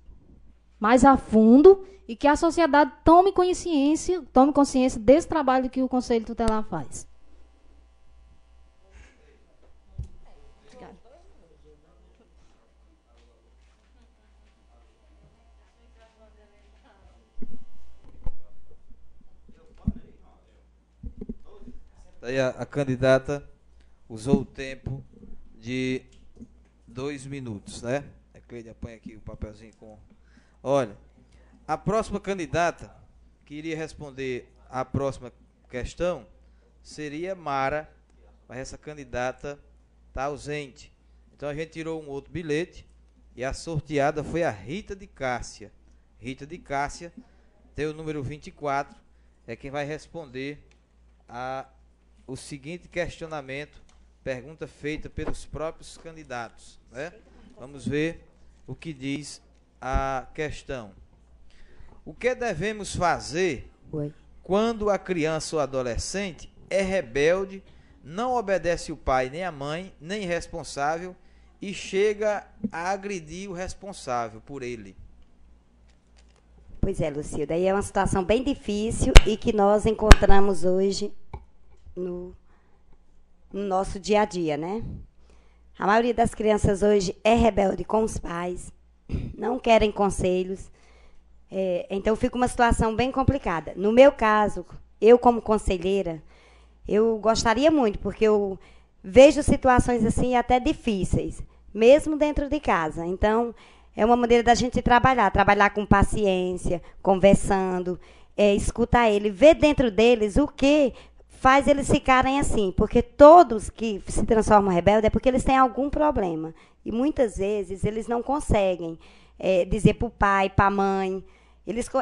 a fundo e que a sociedade tome consciência desse trabalho que o Conselho Tutelar faz. Daí a candidata usou o tempo de 2 minutos, né? A Cleide apanha aqui o papelzinho com... Olha, a próxima candidata que iria responder à próxima questão seria Mara, mas essa candidata está ausente. Então a gente tirou um outro bilhete e a sorteada foi a Rita de Cássia. Rita de Cássia tem o número 24, é quem vai responder o seguinte questionamento, pergunta feita pelos próprios candidatos, né? Vamos ver o que diz a questão. O que devemos fazer quando a criança ou adolescente é rebelde, não obedece o pai nem a mãe, nem responsável e chega a agredir o responsável por ele? Pois é, Lucilda, aí é uma situação bem difícil e que nós encontramos hoje no nosso dia a dia, né? A maioria das crianças hoje é rebelde com os pais, não querem conselhos, então fica uma situação bem complicada. No meu caso, eu como conselheira, eu gostaria muito, porque eu vejo situações assim até difíceis, mesmo dentro de casa. Então, é uma maneira da gente trabalhar com paciência, conversando, escutar ele, ver dentro deles o que faz eles ficarem assim, porque todos que se transformam rebeldes é porque eles têm algum problema. E muitas vezes eles não conseguem dizer para o pai, para a mãe.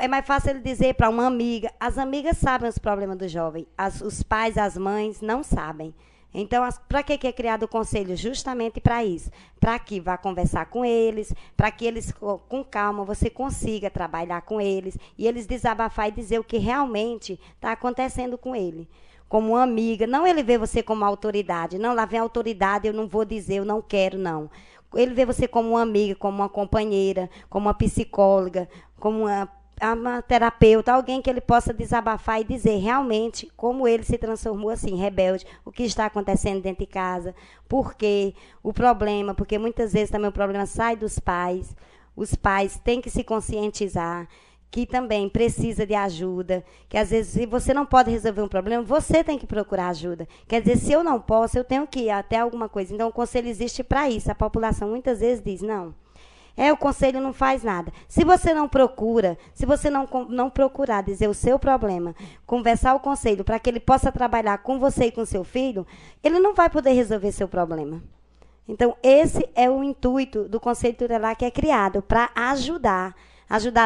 É mais fácil ele dizer para uma amiga. As amigas sabem os problemas do jovem, os pais, as mães não sabem. Então, para que é criado o conselho? Justamente para isso. Para que vá conversar com eles, para que eles, com calma, você consiga trabalhar com eles e eles desabafar e dizer o que realmente está acontecendo com ele. Como uma amiga, não ele vê você como autoridade. Não, lá vem a autoridade, eu não vou dizer, eu não quero, não. Ele vê você como uma amiga, como uma companheira, como uma psicóloga, como uma terapeuta, alguém que ele possa desabafar e dizer realmente como ele se transformou assim, rebelde, o que está acontecendo dentro de casa, por quê, o problema, porque muitas vezes também o problema sai dos pais, os pais têm que se conscientizar, que também precisa de ajuda, que às vezes se você não pode resolver um problema, você tem que procurar ajuda. Quer dizer, se eu não posso, eu tenho que ir até alguma coisa. Então o conselho existe para isso. A população muitas vezes diz, não, o conselho não faz nada. Se você não procura, se você não procurar dizer o seu problema, conversar o conselho para que ele possa trabalhar com você e com seu filho, ele não vai poder resolver seu problema. Então esse é o intuito do Conselho Tutelar que é criado para ajudar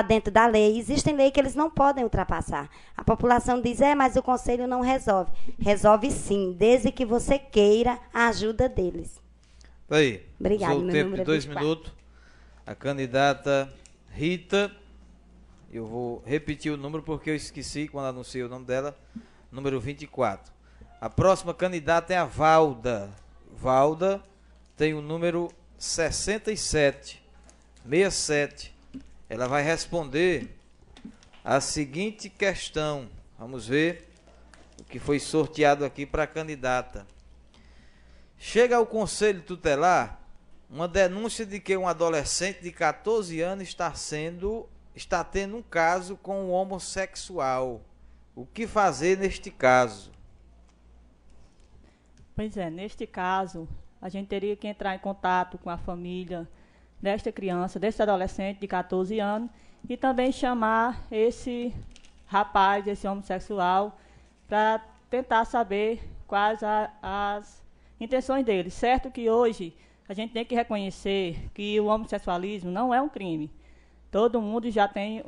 dentro da lei. Existem leis que eles não podem ultrapassar. A população diz, mas o conselho não resolve. Resolve sim, desde que você queira a ajuda deles. Aí, obrigada, usou o tempo de 2 minutos. A candidata Rita, eu vou repetir o número porque eu esqueci quando anunciei o nome dela, número 24. A próxima candidata é a Valda. Valda tem o número 67. Ela vai responder a seguinte questão. Vamos ver o que foi sorteado aqui para a candidata. Chega ao Conselho Tutelar uma denúncia de que um adolescente de 14 anos está tendo um caso com um homossexual. O que fazer neste caso? Pois é, neste caso, a gente teria que entrar em contato com a família desta criança, desse adolescente de 14 anos, e também chamar esse rapaz, esse homossexual, para tentar saber quais as intenções dele. Certo que hoje a gente tem que reconhecer que o homossexualismo não é um crime. Todo mundo já tem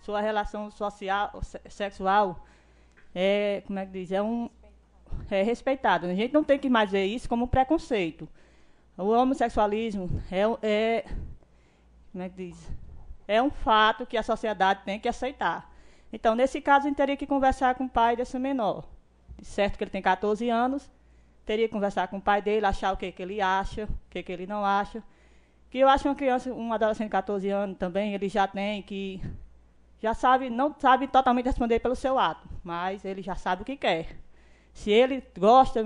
sua relação social, sexual, é respeitado. A gente não tem que mais ver isso como preconceito. O homossexualismo é um fato que a sociedade tem que aceitar. Então, nesse caso, a gente teria que conversar com o pai desse menor. Certo que ele tem 14 anos, teria que conversar com o pai dele, achar o que ele acha, o que ele não acha. Que eu acho uma criança, um adolescente de 14 anos também, ele já tem que... não sabe totalmente responder pelo seu ato, mas ele já sabe o que quer. Se ele gosta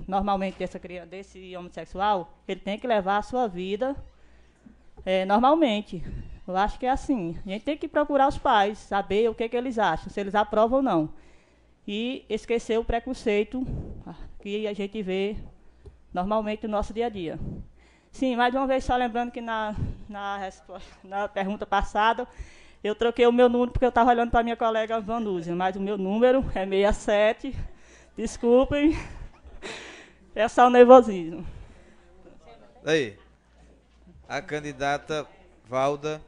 normalmente desse homossexual, ele tem que levar a sua vida normalmente. Eu acho que é assim. A gente tem que procurar os pais, saber o que eles acham, se eles aprovam ou não. E esquecer o preconceito que a gente vê normalmente no nosso dia a dia. Sim, mais uma vez, só lembrando que na pergunta passada, eu troquei o meu número porque eu estava olhando para a minha colega Vanúzia, mas o meu número é 67. Desculpem, é só o nervosismo. Aí, a candidata Valda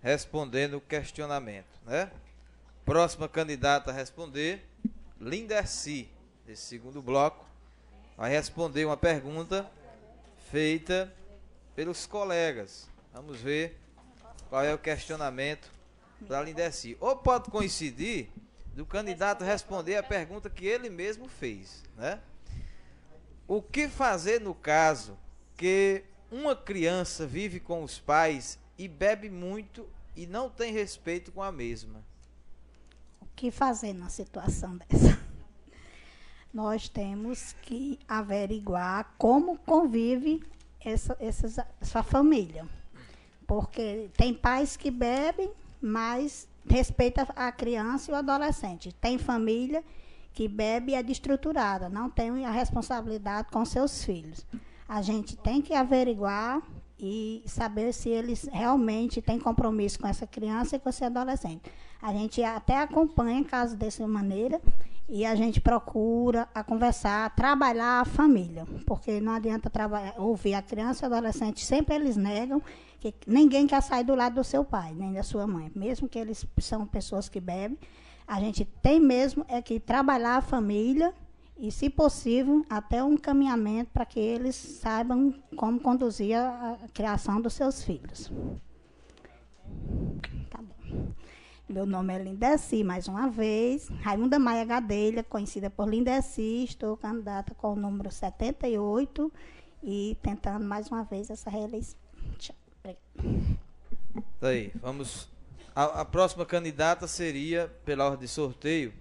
respondendo o questionamento, né? Próxima candidata a responder, Linderci, desse segundo bloco, vai responder uma pergunta feita pelos colegas. Vamos ver qual é o questionamento para Linderci. Ou pode coincidir do candidato responder a pergunta que ele mesmo fez, né? O que fazer no caso que uma criança vive com os pais e bebe muito e não tem respeito com a mesma? O que fazer numa situação dessa? Nós temos que averiguar como convive essa família. Porque tem pais que bebem, mas respeita a criança e o adolescente. Tem família que bebe e é destruturada, não tem a responsabilidade com seus filhos. A gente tem que averiguar e saber se eles realmente têm compromisso com essa criança e com esse adolescente. A gente até acompanha casos dessa maneira e a gente procura conversar, trabalhar a família, porque não adianta ouvir a criança e o adolescente, sempre eles negam, que ninguém quer sair do lado do seu pai, nem da sua mãe, mesmo que eles são pessoas que bebem. A gente tem mesmo que trabalhar a família e, se possível, até um encaminhamento para que eles saibam como conduzir a criação dos seus filhos. Tá bom. Meu nome é Linderci, mais uma vez. Raimunda Maia Gadelha, conhecida por Linderci. Estou candidata com o número 78 e tentando mais uma vez essa reeleição. Tchau. Tá aí, vamos. A próxima candidata seria, pela ordem de sorteio,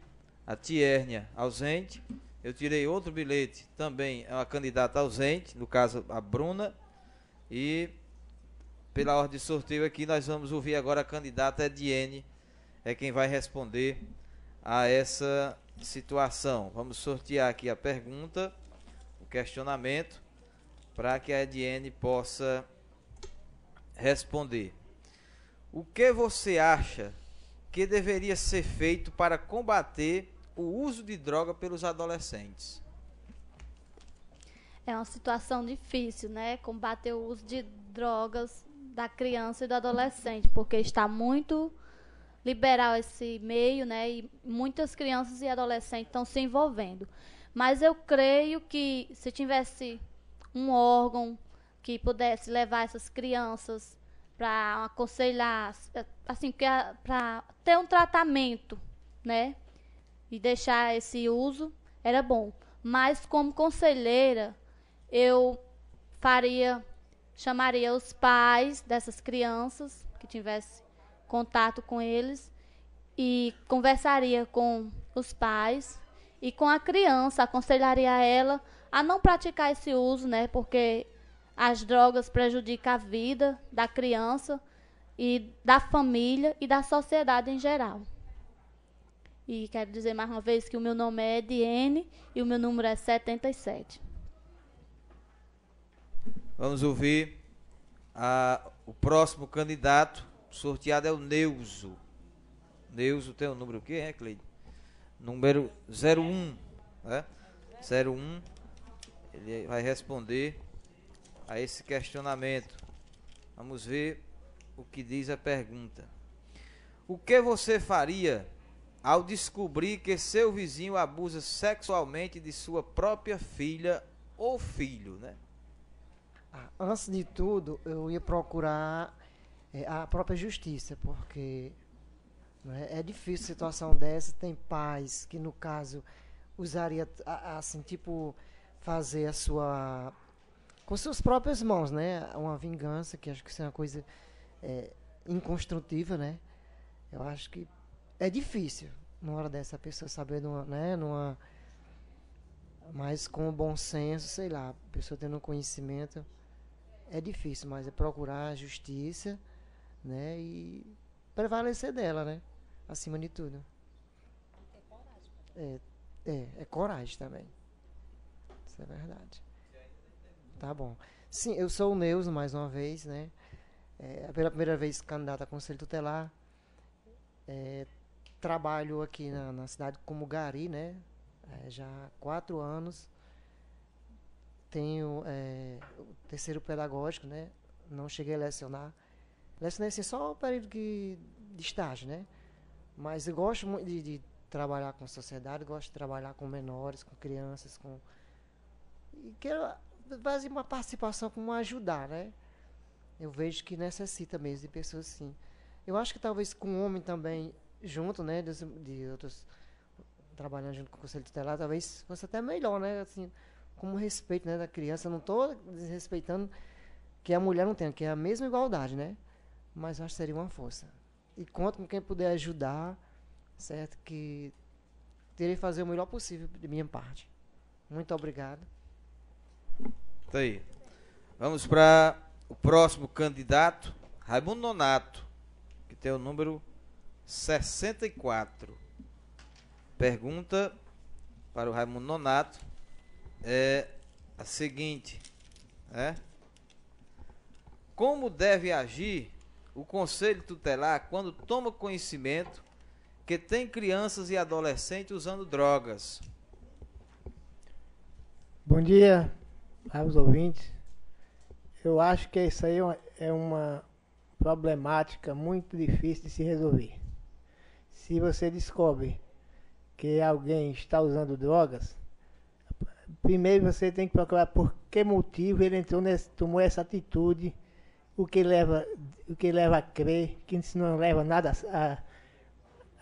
a Tiérnia, ausente. Eu tirei outro bilhete, também é uma candidata ausente, no caso a Bruna. E pela ordem de sorteio aqui, nós vamos ouvir agora a candidata Ediene, é quem vai responder a essa situação. Vamos sortear aqui a pergunta, o questionamento, para que a Ediene possa responder. O que você acha que deveria ser feito para combater o uso de droga pelos adolescentes? É uma situação difícil, né? Combater o uso de drogas da criança e do adolescente, porque está muito liberal esse meio, né? E muitas crianças e adolescentes estão se envolvendo. Mas eu creio que se tivesse um órgão que pudesse levar essas crianças para aconselhar, assim, para ter um tratamento, né? E deixar esse uso, era bom. Mas como conselheira, eu chamaria os pais dessas crianças que tivessem contato com eles e conversaria com os pais e com a criança, aconselharia ela a não praticar esse uso, né? Porque as drogas prejudicam a vida da criança e da família e da sociedade em geral. E quero dizer mais uma vez que o meu nome é Ediene e o meu número é 77. Vamos ouvir o próximo candidato. Sorteado é o Neuso. Neuso tem o número o quê, Cleide? Número 01. Né? 01. Ele vai responder a esse questionamento. Vamos ver o que diz a pergunta. O que você faria ao descobrir que seu vizinho abusa sexualmente de sua própria filha ou filho, né? Antes de tudo, eu ia procurar a própria justiça, porque é difícil situação dessa. Tem pais que, no caso, usaria, assim, tipo, fazer a sua... com suas próprias mãos, né? Uma vingança, que acho que isso é uma coisa inconstrutiva, né? Eu acho que é difícil, numa hora dessa, a pessoa saber, mas com bom senso, sei lá, a pessoa tendo conhecimento, é difícil, mas é procurar a justiça, né? E prevalecer dela, né? Acima de tudo. É coragem também. Isso é verdade. Tá bom. Sim, eu sou o Neuso, mais uma vez, né? Pela primeira vez candidato a Conselho Tutelar. Trabalho aqui na cidade como gari, né? Já há 4 anos. Tenho o terceiro pedagógico, né? Não cheguei a lecionar. Lecionei assim, só o período de estágio, né? Mas eu gosto muito de trabalhar com a sociedade, gosto de trabalhar com menores, com crianças, e quero fazer uma participação como ajudar, né? Eu vejo que necessita mesmo de pessoas assim. Eu acho que talvez com o homem também junto, né? De outros trabalhando junto com o Conselho Tutelar, talvez fosse até melhor, né? Assim, como respeito, né, da criança. Eu não estou desrespeitando que a mulher não tenha, que é a mesma igualdade, né? Mas eu acho que seria uma força. E conto com quem puder ajudar, certo? Que terei que fazer o melhor possível de minha parte. Muito obrigado. Tá aí. Vamos para o próximo candidato, Raimundo Nonato, que tem o número 64. Pergunta para o Raimundo Nonato é a seguinte, né? Como deve agir o Conselho Tutelar quando toma conhecimento que tem crianças e adolescentes usando drogas? Bom dia aos ouvintes. Eu acho que isso aí é uma problemática muito difícil de se resolver. Se você descobre que alguém está usando drogas, primeiro você tem que procurar por que motivo ele tomou essa atitude, o que leva a crer que isso não leva nada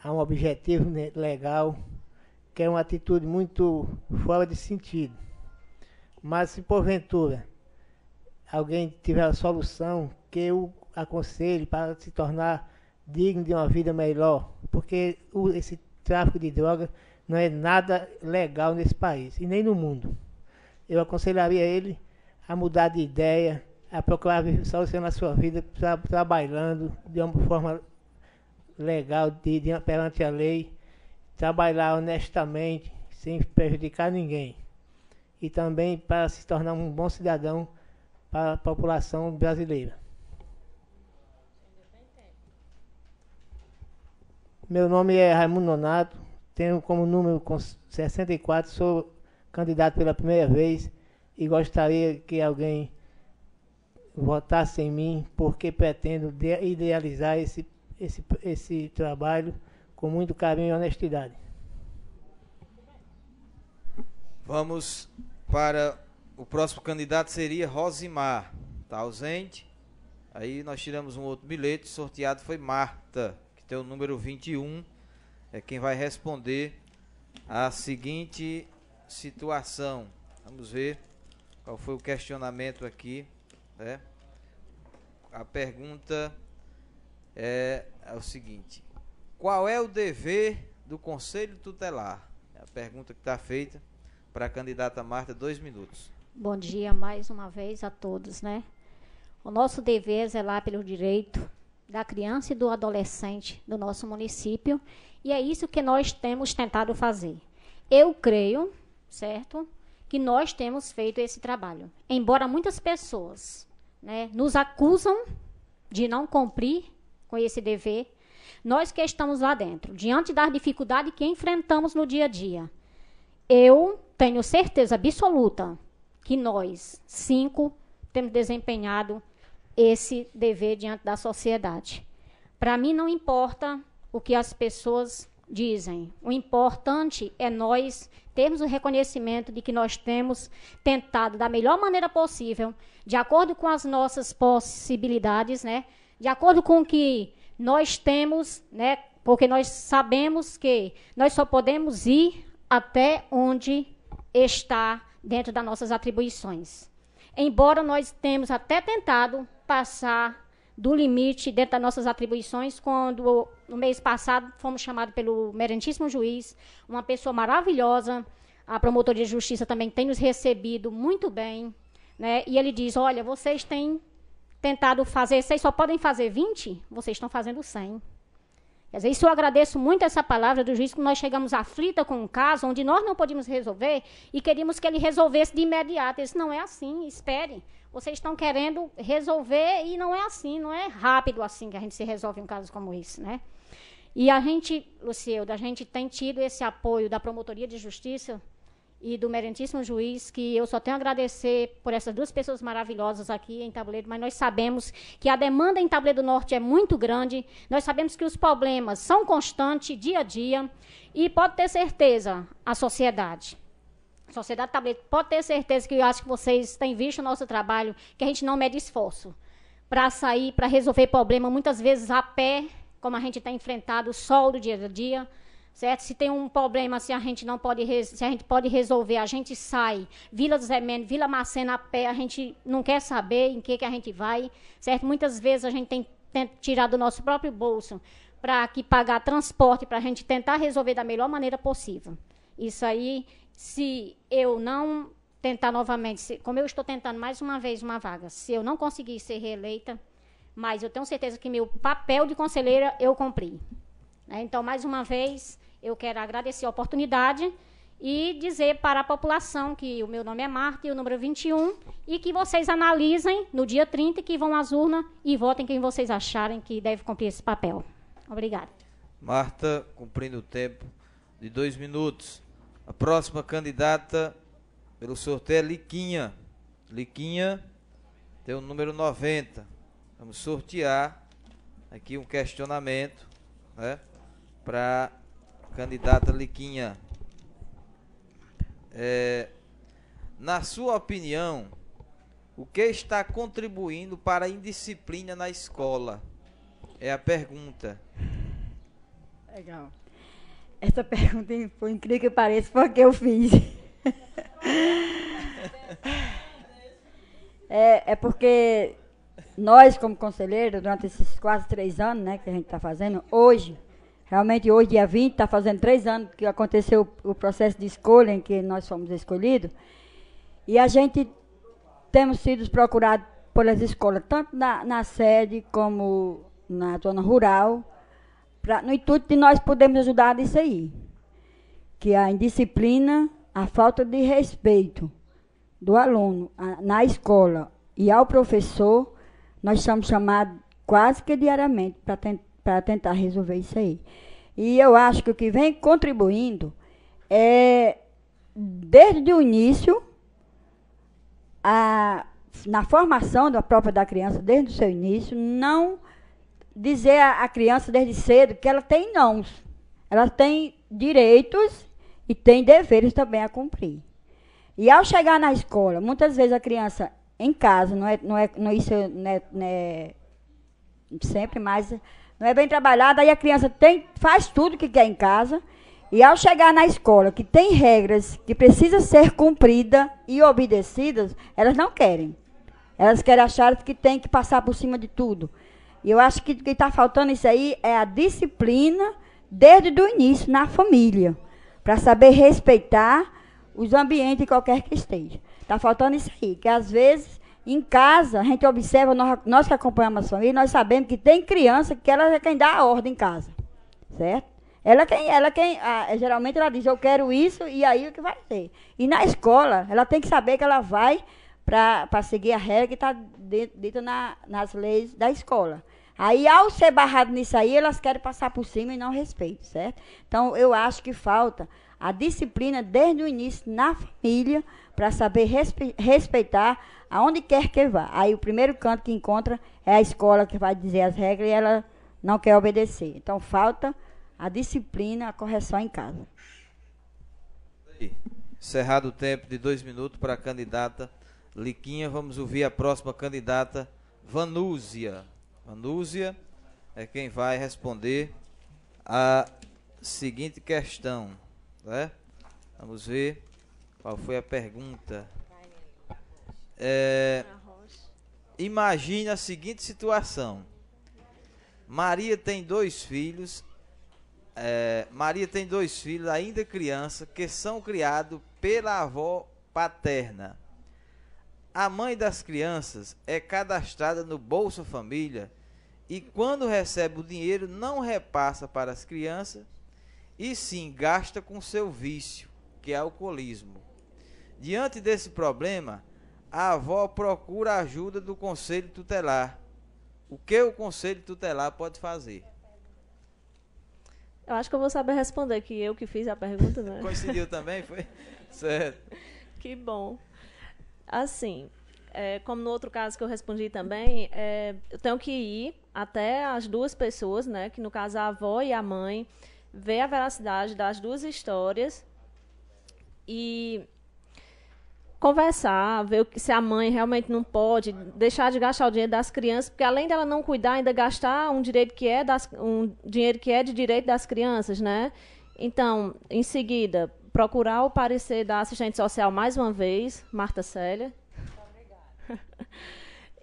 a um objetivo legal, que é uma atitude muito fora de sentido. Mas se porventura alguém tiver a solução, que eu aconselho para se tornar digno de uma vida melhor, porque esse tráfico de drogas não é nada legal nesse país e nem no mundo. Eu aconselharia ele a mudar de ideia, a procurar solucionar a sua vida trabalhando de uma forma legal perante a lei, trabalhar honestamente, sem prejudicar ninguém. E também para se tornar um bom cidadão para a população brasileira. Meu nome é Raimundo Nonato, tenho como número 64, sou candidato pela primeira vez e gostaria que alguém votasse em mim, porque pretendo idealizar esse trabalho com muito carinho e honestidade. Vamos para o próximo candidato, seria Rosimar. Está ausente. Aí nós tiramos um outro bilhete, sorteado foi Marta, que tem o número 21. É quem vai responder a seguinte situação. Vamos ver qual foi o questionamento aqui, né? A pergunta é o seguinte: qual é o dever do Conselho Tutelar? É a pergunta que está feita para a candidata Marta, 2 minutos. Bom dia mais uma vez a todos, né? O nosso dever é zelar pelo direito da criança e do adolescente do nosso município, e é isso que nós temos tentado fazer. Eu creio, certo, que nós temos feito esse trabalho. Embora muitas pessoas, né, nos acusam de não cumprir com esse dever, nós que estamos lá dentro, diante das dificuldades que enfrentamos no dia a dia, eu tenho certeza absoluta que nós, 5, temos desempenhado esse dever diante da sociedade. Para mim, não importa o que as pessoas dizem. O importante é nós termos o reconhecimento de que nós temos tentado da melhor maneira possível, de acordo com as nossas possibilidades, né? De acordo com o que nós temos, né? Porque nós sabemos que nós só podemos ir até onde está dentro das nossas atribuições. Embora nós tenhamos até tentado passar do limite dentro das nossas atribuições, quando no mês passado fomos chamados pelo meritíssimo juiz, uma pessoa maravilhosa, a promotoria de justiça também tem nos recebido muito bem, né? E ele diz, olha, vocês têm tentado fazer, vocês só podem fazer 20, vocês estão fazendo 100. Quer dizer, isso eu agradeço muito essa palavra do juiz, que nós chegamos aflita com um caso onde nós não podíamos resolver e queríamos que ele resolvesse de imediato. Ele disse, não é assim, espere. Vocês estão querendo resolver e não é assim, não é rápido assim que a gente se resolve um caso como esse, né? E a gente, Lucielda, a gente tem tido esse apoio da Promotoria de Justiça e do meritíssimo juiz, que eu só tenho a agradecer por essas duas pessoas maravilhosas aqui em Tabuleiro, mas nós sabemos que a demanda em Tabuleiro do Norte é muito grande, nós sabemos que os problemas são constantes, dia a dia, e pode ter certeza, a sociedade Tabuleiro pode ter certeza que eu acho que vocês têm visto o nosso trabalho, que a gente não mede esforço para sair, para resolver problema, muitas vezes a pé, como a gente tem enfrentado o sol do dia a dia, certo? Se tem um problema, se a gente não pode, se a gente pode resolver, a gente sai. Vila do Zé Mendes, Vila Macena a pé, a gente não quer saber em que a gente vai, certo? Muitas vezes a gente tem tirado do nosso próprio bolso para pagar transporte, para a gente tentar resolver da melhor maneira possível. Isso aí, se eu não tentar novamente, como eu estou tentando mais uma vez uma vaga, se eu não conseguir ser reeleita, mas eu tenho certeza que meu papel de conselheira eu cumpri. Então, mais uma vez, eu quero agradecer a oportunidade e dizer para a população que o meu nome é Marta e o número 21, e que vocês analisem no dia 30, que vão às urnas e votem quem vocês acharem que deve cumprir esse papel. Obrigada. Marta, cumprindo o tempo de 2 minutos. A próxima candidata pelo sorteio é Liquinha. Liquinha tem o número 90. Vamos sortear aqui um questionamento, né, para a candidata Liquinha. Na sua opinião, o que está contribuindo para a indisciplina na escola? É a pergunta. Legal. Essa pergunta, por incrível que pareça, foi a que eu fiz. É porque nós, como conselheiros, durante esses quase 3 anos, né, que a gente está fazendo, realmente hoje, dia 20, está fazendo 3 anos que aconteceu o processo de escolha em que nós fomos escolhidos, e a gente temos sido procurados pelas escolas, tanto na sede como na zona rural, no intuito de nós podermos ajudar nisso aí. Que a indisciplina, a falta de respeito do aluno na escola e ao professor, nós somos chamados quase que diariamente para tentar resolver isso aí. E eu acho que o que vem contribuindo é, desde o início, na formação da criança, desde o seu início, não dizer à criança desde cedo que ela tem nãos. Ela tem direitos e tem deveres também a cumprir. E ao chegar na escola, muitas vezes a criança em casa, isso não é sempre, mas não é bem trabalhada, aí a criança faz tudo que quer em casa, e ao chegar na escola, que tem regras que precisam ser cumpridas e obedecidas, elas não querem. Elas querem achar que tem que passar por cima de tudo. E eu acho que o que está faltando isso aí é a disciplina desde o início na família, para saber respeitar os ambientes qualquer que esteja. Está faltando isso aí, que às vezes em casa a gente observa, nós que acompanhamos a família, nós sabemos que tem criança que ela é quem dá a ordem em casa, certo? Geralmente ela diz, eu quero isso, e aí o que vai ser. E na escola, ela tem que saber que ela vai para seguir a regra que está dita nas leis da escola. Aí, ao ser barrado nisso aí, elas querem passar por cima e não respeitam, certo? Então, eu acho que falta a disciplina desde o início na família, para saber respeitar aonde quer que vá. Aí o primeiro canto que encontra é a escola que vai dizer as regras e ela não quer obedecer. Então falta a disciplina, a correção em casa. Encerrado o tempo de 2 minutos para a candidata Liquinha, vamos ouvir a próxima candidata, Vanúzia. Vanúzia é quem vai responder a seguinte questão, né? Vamos ver qual foi a pergunta. Imagine a seguinte situação. Maria tem 2 filhos. Maria tem 2 filhos ainda criança que são criados pela avó paterna. A mãe das crianças é cadastrada no Bolsa Família e quando recebe o dinheiro não repassa para as crianças e sim gasta com seu vício, que é alcoolismo. Diante desse problema, a avó procura a ajuda do Conselho Tutelar. O que o Conselho Tutelar pode fazer? Eu acho que eu vou saber responder, que eu que fiz a pergunta, né? Coincidiu também, foi? Certo. Que bom. Assim, como no outro caso que eu respondi também, eu tenho que ir até as 2 pessoas, né? Que no caso a avó e a mãe, ver a veracidade das 2 histórias e conversar, ver se a mãe realmente não pode deixar de gastar o dinheiro das crianças, porque além dela não cuidar, ainda gastar um dinheiro que é de direito das crianças, né? Então, em seguida, procurar o parecer da assistente social mais uma vez, Marta Célia,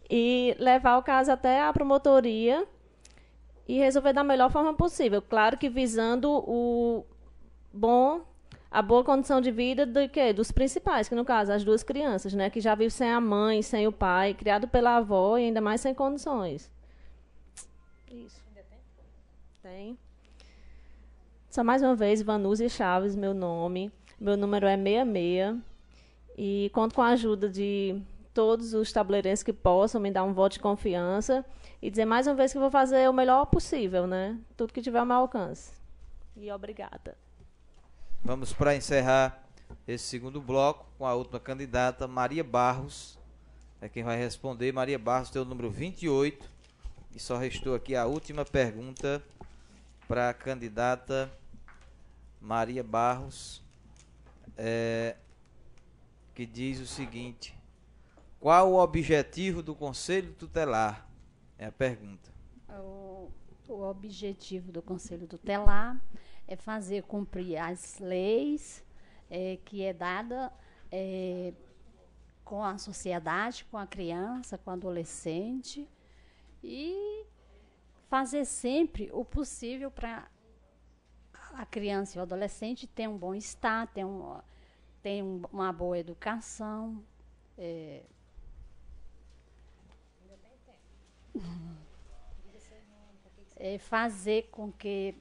e levar o caso até a promotoria e resolver da melhor forma possível. Claro que visando a boa condição de vida dos principais, que no caso, as 2 crianças, né, que já vivem sem a mãe, sem o pai, criado pela avó e ainda mais sem condições. Isso. Ainda tem? Tem. Só mais uma vez, Vanúzia Chaves, meu nome. Meu número é 66. E conto com a ajuda de todos os tabuleirenses que possam me dar um voto de confiança e dizer mais uma vez que vou fazer o melhor possível, né? Tudo que tiver ao meu alcance. E obrigada. Vamos para encerrar esse segundo bloco com a última candidata, Maria Barros. É quem vai responder. Maria Barros tem o número 28. E só restou aqui a última pergunta para a candidata Maria Barros, que diz o seguinte: qual o objetivo do Conselho Tutelar? É a pergunta. O objetivo do Conselho Tutelar é fazer cumprir as leis que é dada com a sociedade, com a criança, com o adolescente, e fazer sempre o possível para a criança e o adolescente ter um bom estar, ter uma boa educação. Fazer com que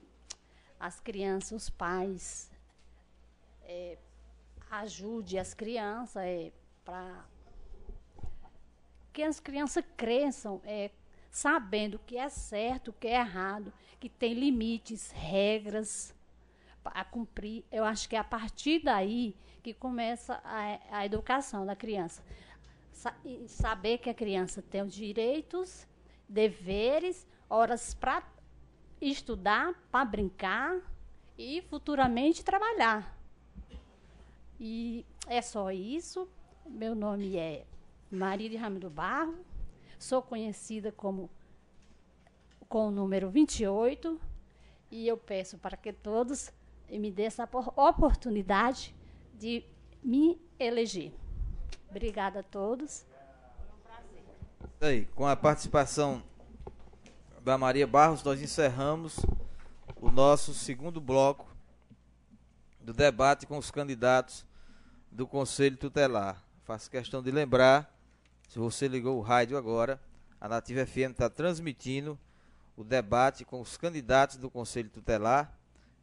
as crianças, os pais, ajude as crianças para que as crianças cresçam sabendo o que é certo, o que é errado, que tem limites, regras a cumprir. Eu acho que é a partir daí que começa a educação da criança. Saber que a criança tem os direitos, deveres, horas para estudar, para brincar e futuramente trabalhar. E é só isso. Meu nome é Maria de Ramiro Barro, sou conhecida com o número 28 e eu peço para que todos me dêem essa oportunidade de me eleger. Obrigada a todos. Aí, com a participação da Maria Barros, nós encerramos o nosso segundo bloco do debate com os candidatos do Conselho Tutelar. Faço questão de lembrar, se você ligou o rádio agora, a Nativa FM está transmitindo o debate com os candidatos do Conselho Tutelar,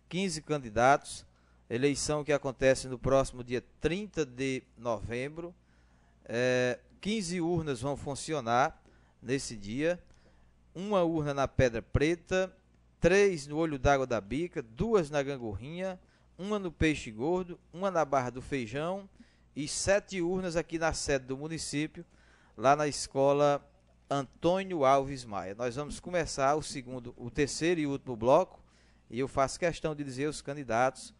15 candidatos, eleição que acontece no próximo dia 30 de novembro. 15 urnas vão funcionar nesse dia, uma urna na Pedra Preta, 3 no Olho d'Água da Bica, 2 na Gangorrinha, uma no Peixe Gordo, uma na Barra do Feijão e 7 urnas aqui na sede do município, lá na escola Antônio Alves Maia. Nós vamos começar o terceiro e último bloco, e eu faço questão de dizer aos candidatos,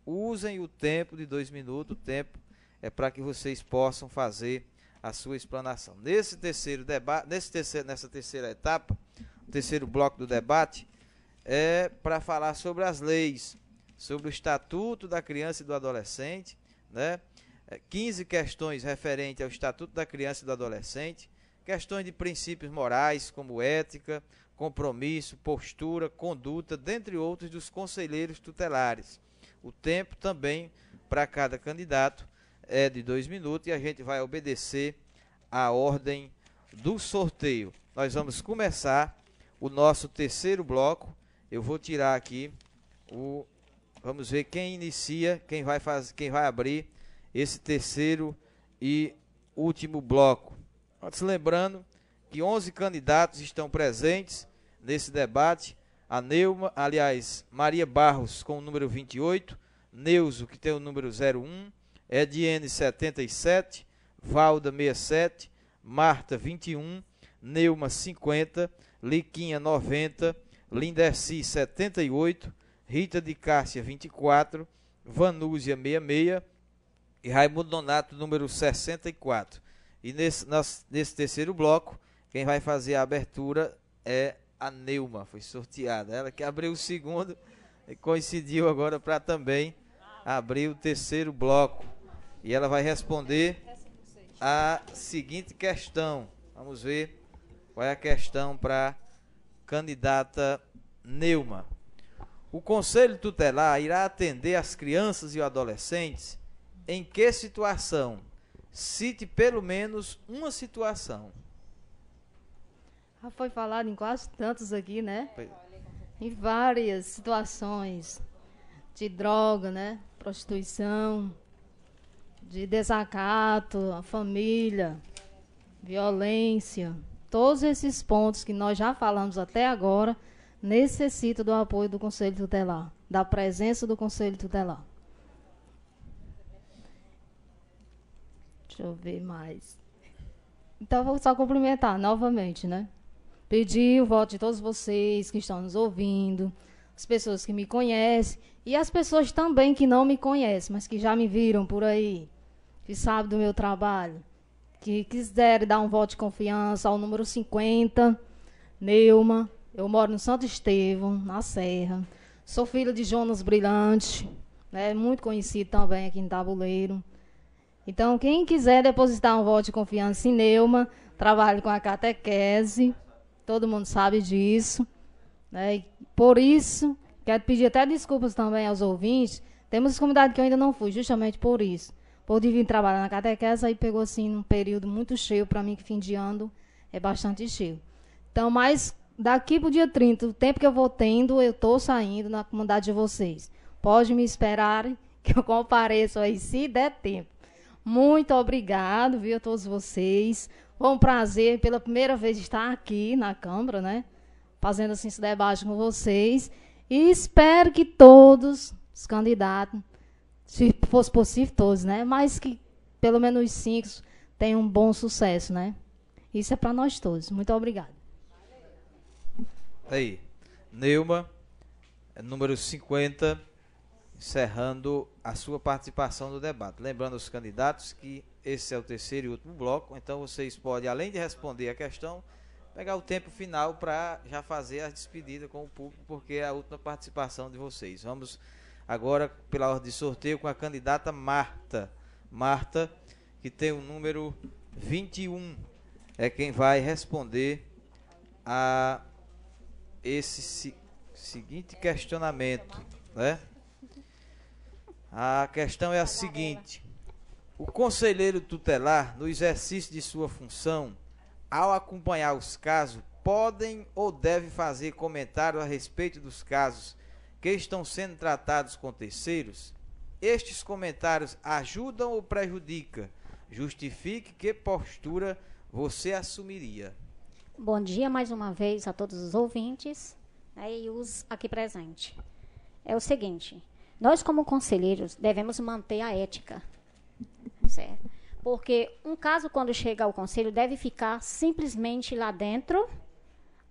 usem o tempo de 2 minutos, o tempo é para que vocês possam fazer a sua explanação. Nessa terceira etapa, o terceiro bloco do debate, é para falar sobre as leis, sobre o Estatuto da Criança e do Adolescente, né? 15 questões referentes ao Estatuto da Criança e do Adolescente, questões de princípios morais, como ética, compromisso, postura, conduta, dentre outros, dos conselheiros tutelares. O tempo também para cada candidato é de 2 minutos e a gente vai obedecer a ordem do sorteio. Nós vamos começar o nosso terceiro bloco. Eu vou tirar aqui vamos ver quem inicia, quem vai abrir esse terceiro e último bloco. Antes, lembrando que 11 candidatos estão presentes nesse debate. A Maria Barros com o número 28, Neuso, que tem o número 01, Ediene 77, Valda 67, Marta 21, Neuma 50, Liquinha 90, Linderci 78, Rita de Cássia 24, Vanúzia 66 e Raimundo Nonato número 64. E nesse terceiro bloco, quem vai fazer a abertura é a Neuma, foi sorteada. Ela que abriu o segundo e coincidiu agora para também abrir o terceiro bloco. E ela vai responder a seguinte questão. Vamos ver qual é a questão para a candidata Neuma. O Conselho Tutelar irá atender as crianças e adolescentes em que situação? Cite pelo menos uma situação. Já foi falado em quase tantos aqui, né? Em várias situações de droga, né? Prostituição, de desacato, a família, violência. Todos esses pontos que nós já falamos até agora necessitam do apoio do Conselho Tutelar, da presença do Conselho Tutelar. Deixa eu ver mais. Então, vou só cumprimentar novamente, né? Pedir o voto de todos vocês que estão nos ouvindo, as pessoas que me conhecem e as pessoas também que não me conhecem, mas que já me viram por aí, que sabem do meu trabalho, que quiserem dar um voto de confiança ao número 50, Neuma. Eu moro no Santo Estevão, na Serra. Sou filha de Jonas Brilhante, né? Muito conhecido também aqui em Tabuleiro. Então, quem quiser depositar um voto de confiança em Neuma, trabalho com a catequese, todo mundo sabe disso, né? E por isso, quero pedir até desculpas também aos ouvintes, temos comunidade que eu ainda não fui, justamente por isso. Por vir trabalhar na catequese, aí pegou assim um período muito cheio para mim, que fim de ano é bastante cheio. Então, mas daqui para o dia 30, o tempo que eu vou tendo, eu estou saindo na comunidade de vocês. Pode me esperar que eu compareço aí, se der tempo. Muito obrigado, viu, a todos vocês. Foi um prazer, pela primeira vez, estar aqui na Câmara, né? Fazendo assim esse debate com vocês. E espero que todos os candidatos, se fosse possível todos, né? Mas que pelo menos 5 tenham um bom sucesso, né? Isso é para nós todos. Muito obrigada. Aí, Neuma, número 50, encerrando a sua participação no debate. Lembrando aos candidatos que esse é o terceiro e último bloco, então vocês podem, além de responder a questão, pegar o tempo final para já fazer a despedida com o público, porque é a última participação de vocês. Vamos agora, pela ordem de sorteio, com a candidata Marta. Marta, que tem o número 21, é quem vai responder a esse seguinte questionamento, né? A questão é a seguinte: o conselheiro tutelar, no exercício de sua função, ao acompanhar os casos, podem ou devem fazer comentário a respeito dos casos que estão sendo tratados com terceiros? Estes comentários ajudam ou prejudicam? Justifique que postura você assumiria. Bom dia mais uma vez a todos os ouvintes, né, e os aqui presentes. É o seguinte, Nós, como conselheiros, devemos manter a ética, certo? Porque um caso, quando chega ao conselho, deve ficar simplesmente lá dentro.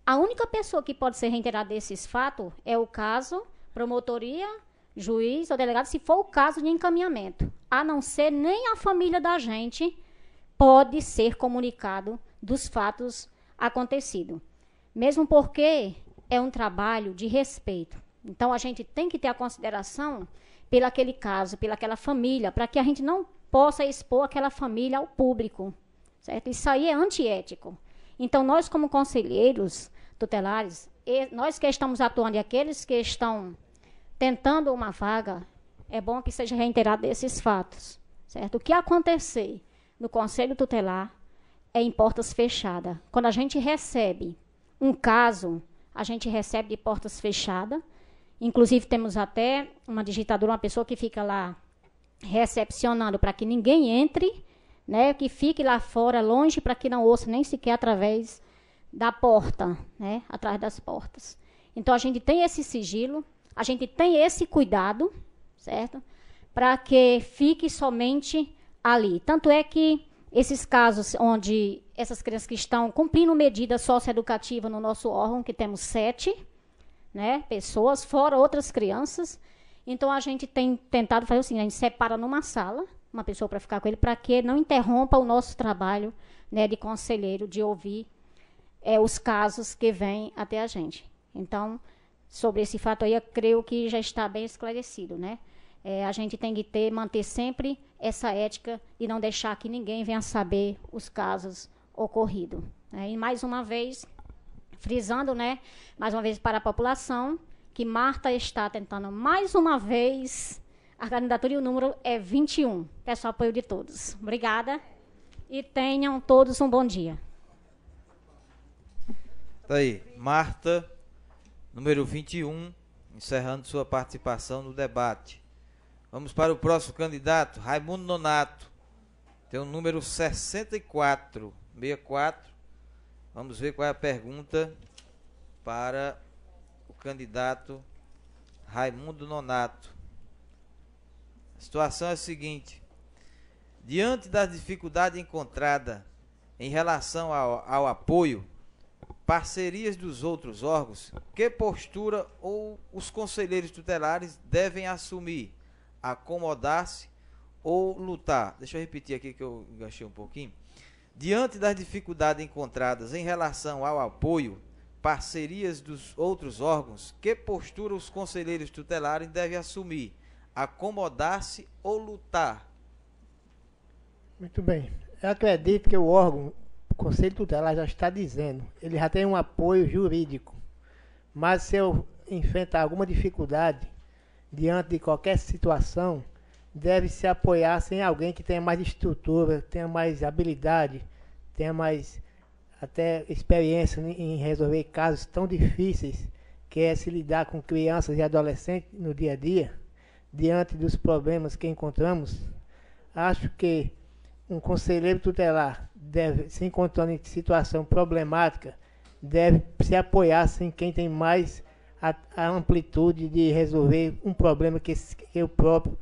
A única pessoa que pode ser reintegrada desses fatos é o caso, promotoria, juiz ou delegado, se for o caso de encaminhamento. A não ser, nem a família da gente pode ser comunicado dos fatos acontecidos. Mesmo porque é um trabalho de respeito. Então, a gente tem que ter a consideração pelaquele caso, pelaquela família, para que a gente não possa expor aquela família ao público, certo? Isso aí é antiético. Então, nós, como conselheiros tutelares, nós que estamos atuando e aqueles que estão tentando uma vaga, é bom que seja reiterado esses fatos, certo? O que acontecer no conselho tutelar é em portas fechadas. Quando a gente recebe um caso, a gente recebe de portas fechadas. Inclusive, temos até uma digitadora, uma pessoa que fica lá recepcionando para que ninguém entre, né, que fique lá fora, longe, para que não ouça nem sequer através da porta, né, atrás das portas. Então, a gente tem esse sigilo, a gente tem esse cuidado, certo? Para que fique somente ali. Tanto é que esses casos onde essas crianças que estão cumprindo medida socioeducativa no nosso órgão, que temos 7, né, pessoas, fora outras crianças. Então, a gente tem tentado fazer o seguinte, a gente separa numa sala, uma pessoa para ficar com ele, para que não interrompa o nosso trabalho, né, de conselheiro, de ouvir os casos que vêm até a gente. Então, sobre esse fato aí, eu creio que já está bem esclarecido, né? A gente tem que manter sempre essa ética e não deixar que ninguém venha saber os casos ocorridos, né? E, mais uma vez, frisando, né, mais uma vez para a população, que Marta está tentando mais uma vez a candidatura e o número é 21. Peço o apoio de todos. Obrigada e tenham todos um bom dia. Tá aí, Marta, número 21, encerrando sua participação no debate. Vamos para o próximo candidato, Raimundo Nonato. Tem o número 64. Vamos ver qual é a pergunta para o candidato Raimundo Nonato. A situação é a seguinte: diante da dificuldade encontrada em relação ao apoio, parcerias dos outros órgãos, que postura ou os conselheiros tutelares devem assumir? Acomodar-se ou lutar? Deixa eu repetir aqui que eu enganchei um pouquinho. Diante das dificuldades encontradas em relação ao apoio, parcerias dos outros órgãos, que postura os conselheiros tutelares devem assumir? Acomodar-se ou lutar? Muito bem. Eu acredito que o órgão, o Conselho Tutelar, já está dizendo, ele já tem um apoio jurídico. Mas se eu enfrentar alguma dificuldade diante de qualquer situação, deve se apoiar em alguém que tenha mais estrutura, tenha mais habilidade, tenha mais até experiência em resolver casos tão difíceis, que é se lidar com crianças e adolescentes no dia a dia, diante dos problemas que encontramos. Acho que um conselheiro tutelar deve, se encontrando em situação problemática, deve se apoiar em quem tem mais a amplitude de resolver um problema que eu próprio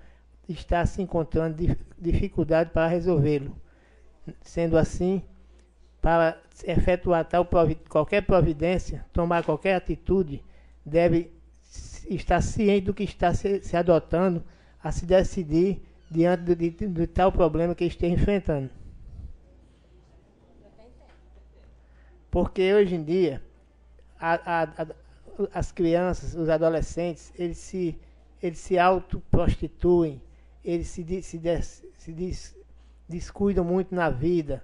está se encontrando dificuldade para resolvê-lo. Sendo assim, para efetuar qualquer providência, tomar qualquer atitude, deve estar ciente do que está se adotando, a se decidir diante de tal problema que esteja enfrentando. Porque hoje em dia, as crianças, os adolescentes, eles se autoprostituem, eles se descuidam muito na vida,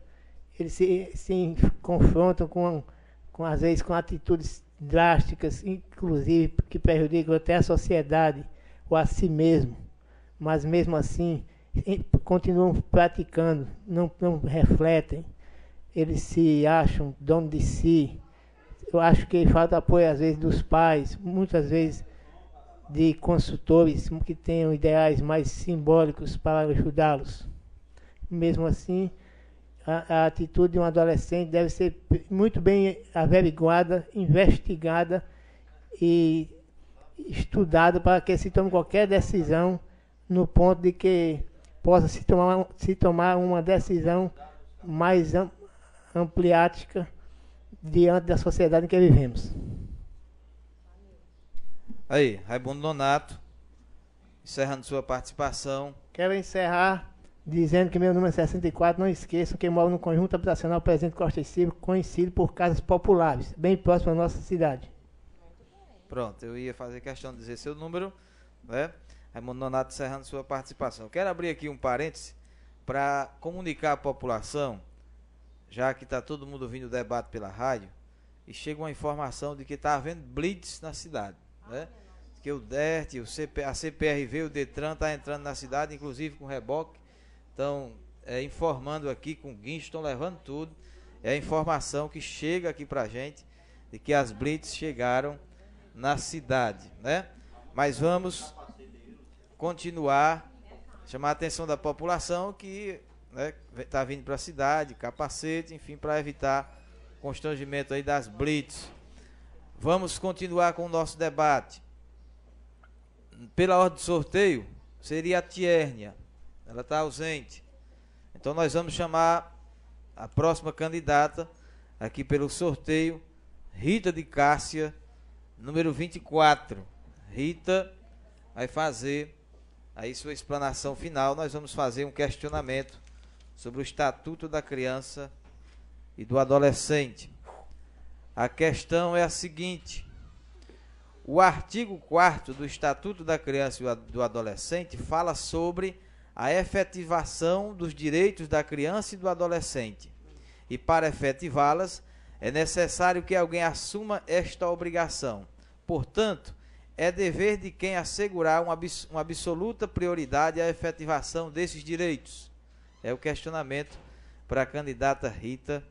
eles se confrontam às vezes com atitudes drásticas, inclusive que prejudicam até a sociedade ou a si mesmo, mas mesmo assim continuam praticando, não refletem, eles se acham dono de si. Eu acho que falta apoio às vezes dos pais, muitas vezes de consultores que tenham ideais mais simbólicos para ajudá-los. Mesmo assim, a atitude de um adolescente deve ser muito bem averiguada, investigada e estudado para que se tome qualquer decisão no ponto de que possa se tomar uma decisão mais ampliática diante da sociedade em que vivemos. Aí, Raimundo Nonato, encerrando sua participação. Quero encerrar dizendo que meu número é 64, não esqueçam que moro no conjunto habitacional Presidente Costa e Silva, conhecido por casas populares, bem próximo à nossa cidade. Pronto, eu ia fazer questão de dizer seu número, né? Raimundo Nonato encerrando sua participação. Eu quero abrir aqui um parêntese para comunicar à população, já que está todo mundo ouvindo o debate pela rádio, e chega uma informação de que está havendo blitz na cidade, né? Que o DERT, a CPRV, o DETRAN está entrando na cidade, inclusive com reboque, estão informando aqui com guincho, estão levando tudo. É a informação que chega aqui para a gente de que as blitz chegaram na cidade, né? Mas vamos continuar, chamar a atenção da população que está vindo para a cidade, capacete, enfim, para evitar constrangimento aí das blitz. Vamos continuar com o nosso debate. Pela ordem de sorteio, seria a Tiérnia. Ela está ausente. Então nós vamos chamar a próxima candidata aqui pelo sorteio, Rita de Cássia, número 24. Rita vai fazer aí sua explanação final. Nós vamos fazer um questionamento sobre o Estatuto da Criança e do Adolescente. A questão é a seguinte: o artigo 4º do Estatuto da Criança e do Adolescente fala sobre a efetivação dos direitos da criança e do adolescente. E para efetivá-las, é necessário que alguém assuma esta obrigação. Portanto, é dever de quem assegurar uma absoluta prioridade à efetivação desses direitos. É o questionamento para a candidata Rita,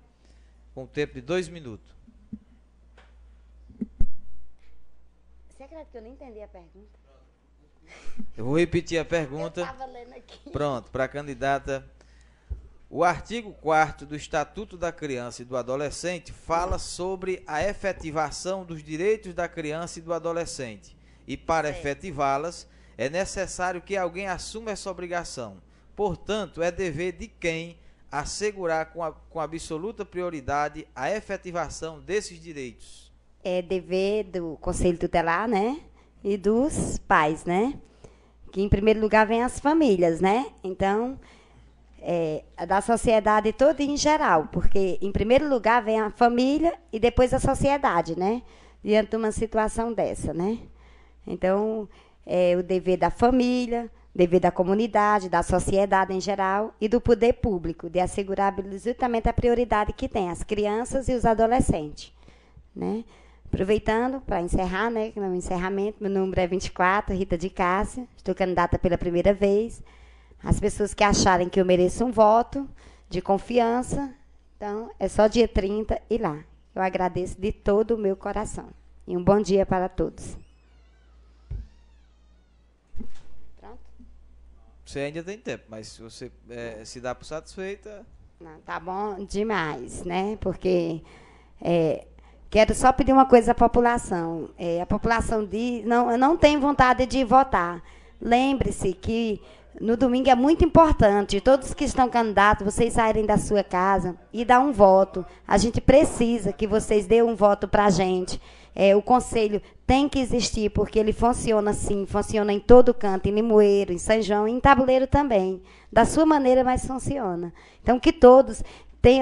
com tempo de 2 minutos. Você acredita que eu nem entendi a pergunta? Eu vou repetir a pergunta. Eu estava lendo aqui. Pronto, para a candidata. O artigo 4º do Estatuto da Criança e do Adolescente fala sobre a efetivação dos direitos da criança e do adolescente. E para efetivá-las, é necessário que alguém assuma essa obrigação. Portanto, é dever de quem assegurar com absoluta prioridade a efetivação desses direitos. É dever do Conselho Tutelar, né? E dos pais, né? Que em primeiro lugar vem as famílias, né? Então, da sociedade toda em geral, porque em primeiro lugar vem a família e depois a sociedade, né? Diante de uma situação dessa, né? Então, é o dever da família, dever da comunidade, da sociedade em geral e do poder público de assegurar absolutamente a prioridade que tem as crianças e os adolescentes, né? Aproveitando para encerrar, né, no encerramento, meu número é 24, Rita de Cássia, estou candidata pela primeira vez. As pessoas que acharem que eu mereço um voto de confiança, então é só dia 30 ir lá. Eu agradeço de todo o meu coração. E um bom dia para todos. Pronto? Você ainda tem tempo, mas se você se dá por satisfeita... Não, tá bom demais, né? Porque... quero só pedir uma coisa à população. A população diz, não tem vontade de votar. Lembre-se que no domingo é muito importante, todos que estão candidatos, vocês saírem da sua casa e dar um voto. A gente precisa que vocês dêem um voto para a gente. O conselho tem que existir, porque ele funciona assim, funciona em todo canto, em Limoeiro, em São João, e em Tabuleiro também. Da sua maneira, mas funciona. Então, que todos...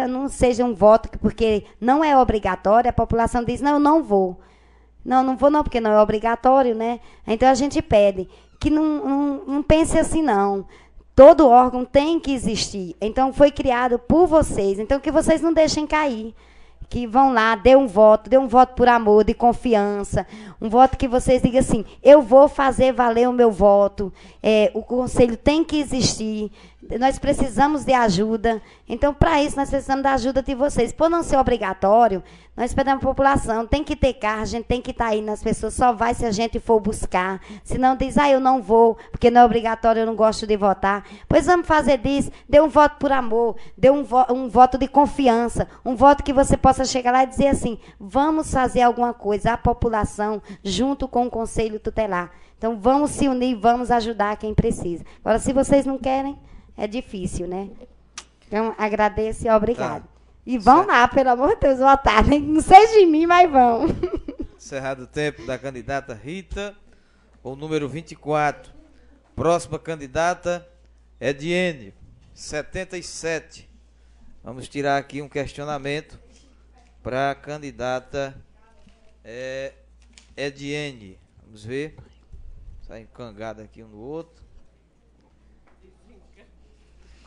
não seja um voto, porque não é obrigatório, a população diz, não, eu não vou. Não vou não, porque não é obrigatório, né? Então, a gente pede que não pense assim, não. Todo órgão tem que existir. Então, foi criado por vocês. Então, que vocês não deixem cair. Que vão lá, dê um voto por amor, de confiança. Um voto que vocês digam assim, eu vou fazer valer o meu voto. O conselho tem que existir. Nós precisamos de ajuda. Então, para isso, nós precisamos da ajuda de vocês. Por não ser obrigatório, nós pedimos à população, tem que ter carro, a gente tem que estar aí nas pessoas, só vai se a gente for buscar. Se não diz, eu não vou, porque não é obrigatório, eu não gosto de votar. Pois vamos fazer disso, dê um voto por amor, dê um voto de confiança, um voto que você possa chegar lá e dizer assim, vamos fazer alguma coisa, a população, junto com o Conselho Tutelar. Então, vamos se unir, vamos ajudar quem precisa. Agora, se vocês não querem, é difícil, né? Então, agradeço e obrigado. E vão lá, pelo amor de Deus, votar. Não seja de mim, mas vão. Encerrado o tempo da candidata Rita, o número 24. Próxima candidata, Ediene, 77. Vamos tirar aqui um questionamento para a candidata Ediene. Vamos ver. Sai encangada aqui um no outro.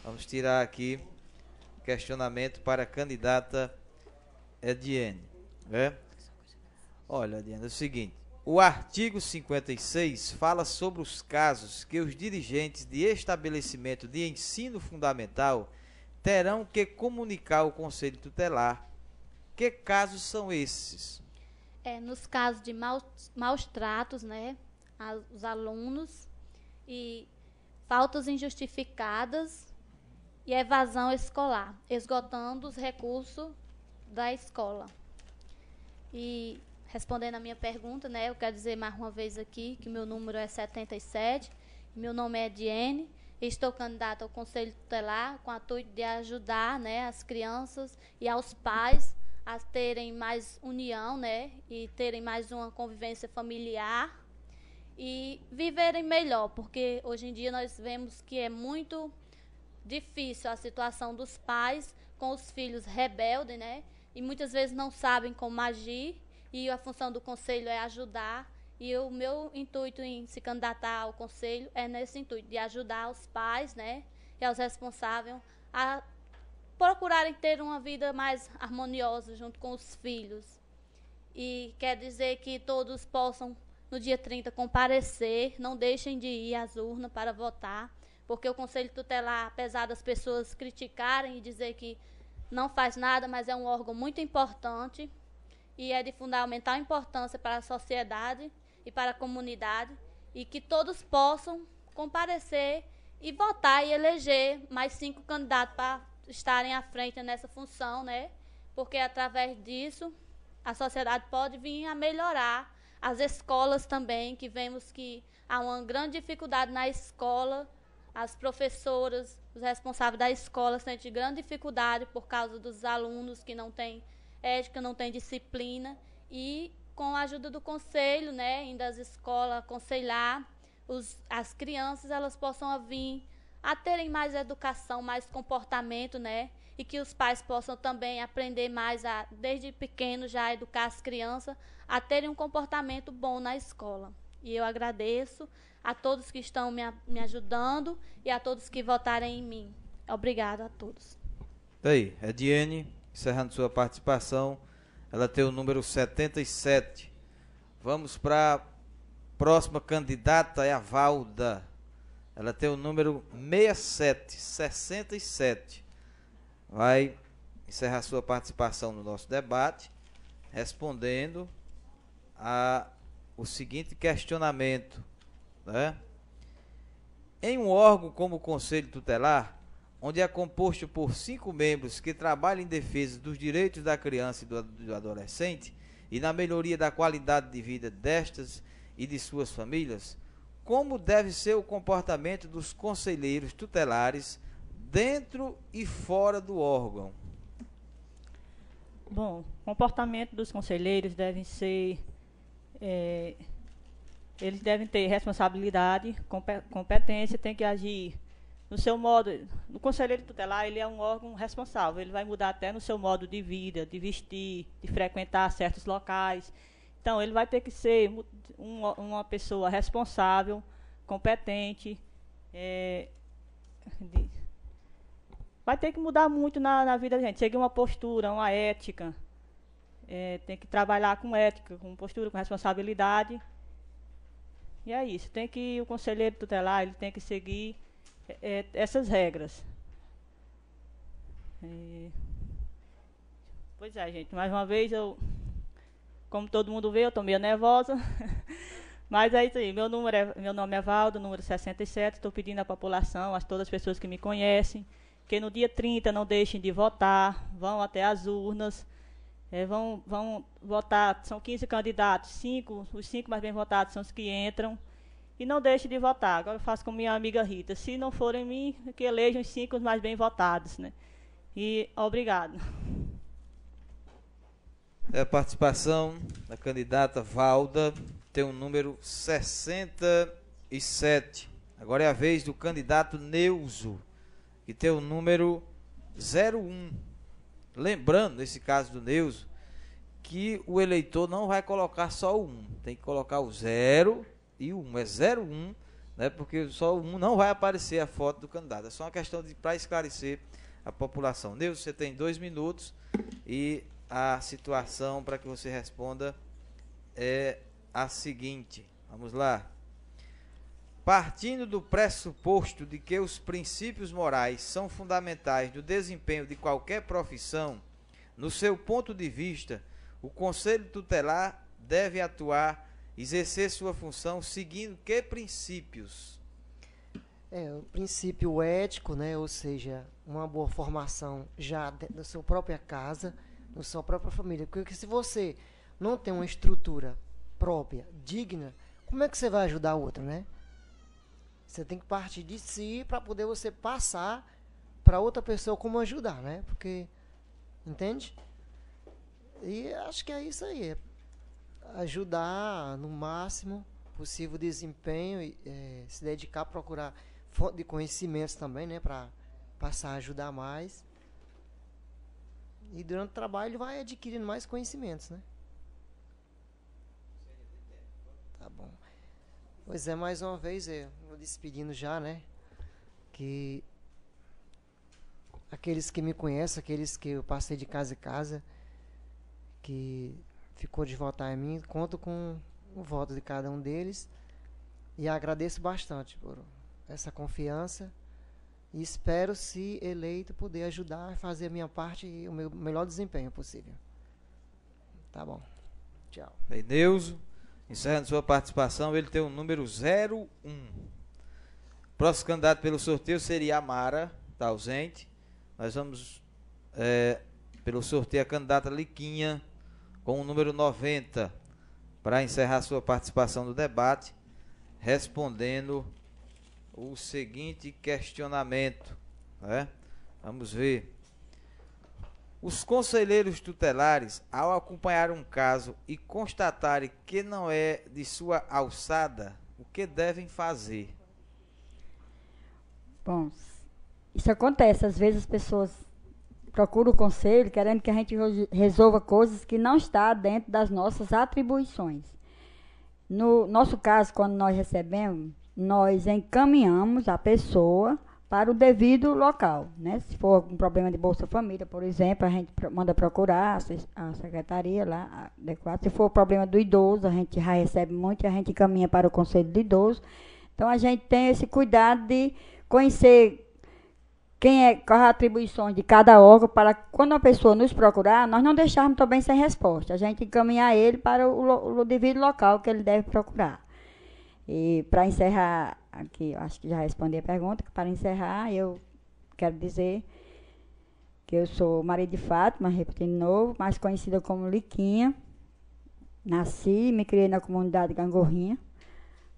Vamos tirar aqui questionamento para a candidata Ediene. Olha, Ediene, é o seguinte. O artigo 56 fala sobre os casos que os dirigentes de estabelecimento de ensino fundamental terão que comunicar ao Conselho Tutelar. Que casos são esses? Nos casos de maus tratos, né, aos alunos e faltas injustificadas e evasão escolar, esgotando os recursos da escola. E respondendo a minha pergunta, né, eu quero dizer mais uma vez aqui que meu número é 77, meu nome é Ediene, estou candidata ao Conselho Tutelar com o intuito de ajudar, né, as crianças e aos pais a terem mais união, né, e terem mais uma convivência familiar e viverem melhor, porque hoje em dia nós vemos que é muito difícil a situação dos pais com os filhos rebeldes, né? E muitas vezes não sabem como agir, e a função do conselho é ajudar, e o meu intuito em se candidatar ao conselho é nesse intuito, de ajudar os pais, né, e aos responsáveis a procurarem ter uma vida mais harmoniosa junto com os filhos. E quer dizer que todos possam no dia 30 comparecer, não deixem de ir às urnas para votar, porque o Conselho Tutelar, apesar das pessoas criticarem e dizer que não faz nada, mas é um órgão muito importante e é de fundamental importância para a sociedade e para a comunidade, e que todos possam comparecer e votar e eleger mais 5 candidatos para estarem à frente nessa função, né? Porque através disso a sociedade pode vir a melhorar. As escolas também, que vemos que há uma grande dificuldade na escola, as professoras, os responsáveis da escola sentem grande dificuldade por causa dos alunos que não têm ética, não têm disciplina, e com a ajuda do conselho, né, indo às escolas aconselhar as crianças, elas possam vir a terem mais educação, mais comportamento, né, e que os pais possam também aprender mais, desde pequeno já educar as crianças a terem um comportamento bom na escola. E eu agradeço a todos que estão me ajudando e a todos que votarem em mim. Obrigada a todos. Aí, Ediene, encerrando sua participação, ela tem o número 77. Vamos para a próxima candidata, é a Valda. Ela tem o número 67. Vai encerrar sua participação no nosso debate, respondendo o seguinte questionamento, né? Em um órgão como o Conselho Tutelar, onde é composto por 5 membros que trabalham em defesa dos direitos da criança e do adolescente e na melhoria da qualidade de vida destas e de suas famílias, como deve ser o comportamento dos conselheiros tutelares dentro e fora do órgão? Bom, o comportamento dos conselheiros devem ser... eles devem ter responsabilidade, competência, tem que agir no seu modo. O conselheiro tutelar, ele é um órgão responsável, ele vai mudar até no seu modo de vida, de vestir, de frequentar certos locais. Então, ele vai ter que ser uma pessoa responsável, competente, vai ter que mudar muito na vida da gente, seguir uma postura, uma ética, tem que trabalhar com ética, com postura, com responsabilidade. E é isso, o conselheiro tutelar, ele tem que seguir essas regras. Pois é, gente, mais uma vez, como todo mundo vê, eu estou meio nervosa. Mas é isso aí, meu nome é Valdo, número 67, estou pedindo à população, a todas as pessoas que me conhecem, que no dia 30 não deixem de votar, vão até as urnas, vão votar, são 15 candidatos, os 5 mais bem votados são os que entram, e não deixem de votar. Agora eu faço com minha amiga Rita, se não forem mim, que elejam os 5 mais bem votados, né? E obrigado. A participação da candidata Valda tem o número 67. Agora é a vez do candidato Neuso, que tem o número 01. Lembrando, nesse caso do Neuso, que o eleitor não vai colocar só o 1, tem que colocar o 0 e o 1. É 01, né, porque só o 1 não vai aparecer a foto do candidato. É só uma questão para esclarecer a população. Neuso, você tem 2 minutos e a situação para que você responda é a seguinte. Vamos lá. Partindo do pressuposto de que os princípios morais são fundamentais no desempenho de qualquer profissão, no seu ponto de vista, o Conselho Tutelar deve atuar, exercer sua função seguindo que princípios? O princípio ético, né? Ou seja, uma boa formação já da sua própria casa, na sua própria família. Porque se você não tem uma estrutura própria, digna, como é que você vai ajudar o outro, né? Você tem que partir de si para poder você passar para outra pessoa como ajudar, né? Porque, entende? E acho que é isso aí. Ajudar no máximo possível o desempenho e se dedicar a procurar fonte de conhecimentos também, né? Para passar a ajudar mais. E durante o trabalho ele vai adquirindo mais conhecimentos, né? Tá bom. Pois é, mais uma vez, eu vou despedindo já, né? Que aqueles que me conhecem, aqueles que eu passei de casa em casa, que ficou de votar em mim, conto com o voto de cada um deles. E agradeço bastante por essa confiança. E espero, se eleito, poder ajudar a fazer a minha parte e o meu melhor desempenho possível. Tá bom. Tchau. Bem, Neuso, encerrando sua participação, ele tem o número 01. Próximo candidato pelo sorteio seria a Mara, está ausente. Nós vamos, pelo sorteio, a candidata Liquinha, com o número 90, para encerrar sua participação no debate, respondendo o seguinte questionamento, né? Vamos ver. Os conselheiros tutelares, ao acompanhar um caso e constatarem que não é de sua alçada, o que devem fazer? Bom, isso acontece. Às vezes as pessoas procuram o conselho querendo que a gente resolva coisas que não estão dentro das nossas atribuições. No nosso caso, quando nós recebemos, nós encaminhamos a pessoa para o devido local, né? Se for um problema de Bolsa Família, por exemplo, a gente manda procurar a secretaria lá adequada. Se for problema do idoso, a gente já recebe muito e a gente encaminha para o Conselho do Idoso. Então, a gente tem esse cuidado de conhecer quais as atribuições de cada órgão, para quando a pessoa nos procurar, nós não deixarmos também sem resposta. A gente encaminhar ele para o devido local que ele deve procurar. E para encerrar aqui, eu acho que já respondi a pergunta. Para encerrar, eu quero dizer que eu sou Maria de Fátima, repetindo de novo, mais conhecida como Liquinha. Nasci e me criei na comunidade Gangorrinha,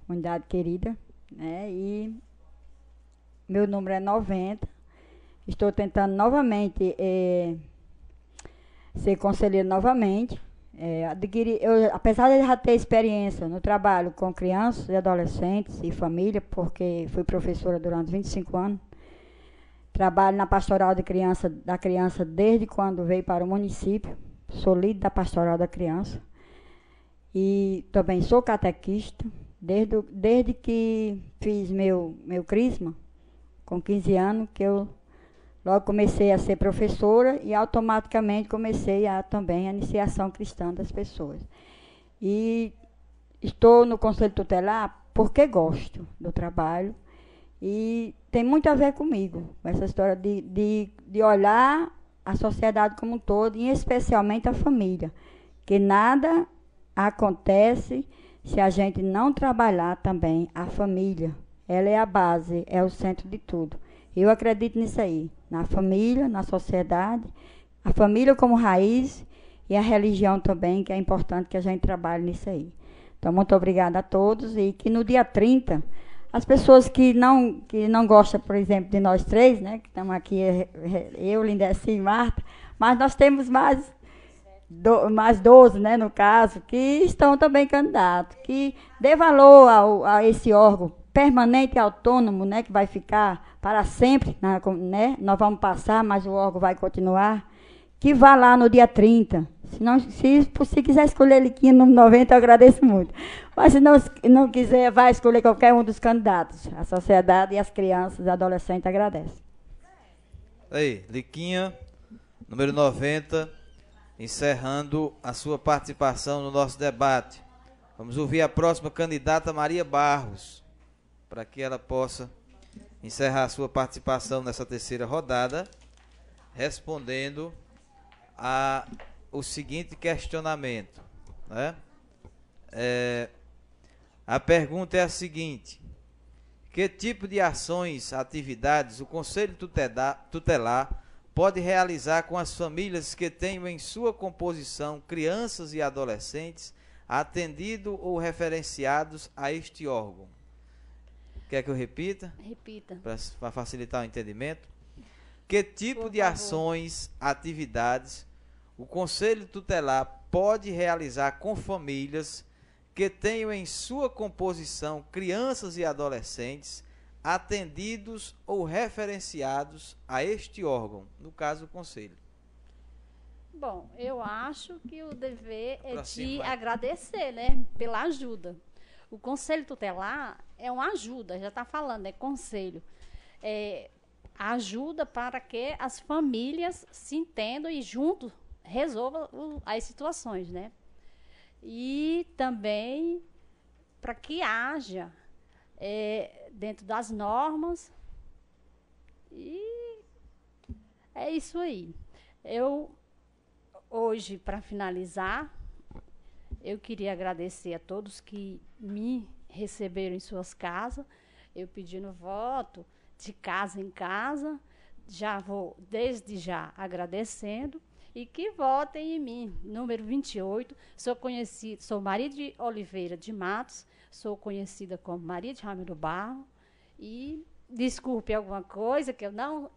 comunidade querida, né? E meu número é 90. Estou tentando novamente ser conselheira novamente. Apesar de já ter experiência no trabalho com crianças e adolescentes e família, porque fui professora durante 25 anos, trabalho na pastoral da criança desde quando veio para o município, sou líder da pastoral da criança e também sou catequista, desde que fiz meu crisma, com 15 anos, que eu logo comecei a ser professora e automaticamente comecei também a iniciação cristã das pessoas. E estou no Conselho Tutelar porque gosto do trabalho E tem muito a ver comigo, essa história de olhar a sociedade como um todo, e especialmente a família. Que nada acontece se a gente não trabalhar também a família. Ela é a base, é o centro de tudo. Eu acredito nisso aí, na família, na sociedade, a família como raiz e a religião também, que é importante que a gente trabalhe nisso aí. Então, muito obrigada a todos, e que no dia 30, as pessoas que não gostam, por exemplo, de nós três, né, que estamos aqui, eu, Lindeci e Marta, mas nós temos mais 12, né, no caso, que estão também candidatos, que dê valor a esse órgão permanente e autônomo, né, que vai ficar para sempre, né, nós vamos passar, mas o órgão vai continuar, que vá lá no dia 30. Se quiser escolher Liquinha no 90, eu agradeço muito. Mas se não quiser, vai escolher qualquer um dos candidatos. A sociedade e as crianças e adolescentes agradecem. Aí, Liquinha, número 90, encerrando a sua participação no nosso debate. Vamos ouvir a próxima candidata, Maria Barros, para que ela possa encerrar a sua participação nessa terceira rodada, respondendo o seguinte questionamento, né? A pergunta é a seguinte: que tipo de ações, atividades o Conselho Tutelar pode realizar com as famílias que tenham em sua composição crianças e adolescentes atendido ou referenciados a este órgão? Quer que eu repita? Repita. Para facilitar o entendimento. Que tipo de ações, atividades o Conselho Tutelar pode realizar com famílias que tenham em sua composição crianças e adolescentes atendidos ou referenciados a este órgão, no caso o Conselho? Bom, eu acho que o dever é de agradecer, né, pela ajuda. O Conselho Tutelar é uma ajuda, já está falando, é conselho. Ajuda para que as famílias se entendam e juntos resolvam as situações, né? E também para que haja dentro das normas, e é isso aí. Eu, hoje, para finalizar, eu queria agradecer a todos que me receberam em suas casas, eu pedindo voto de casa em casa, já vou desde já agradecendo, e que votem em mim, número 28, sou Maria de Oliveira de Matos, sou conhecida como Maria de Ramiro Barro, e desculpe alguma coisa, que eu não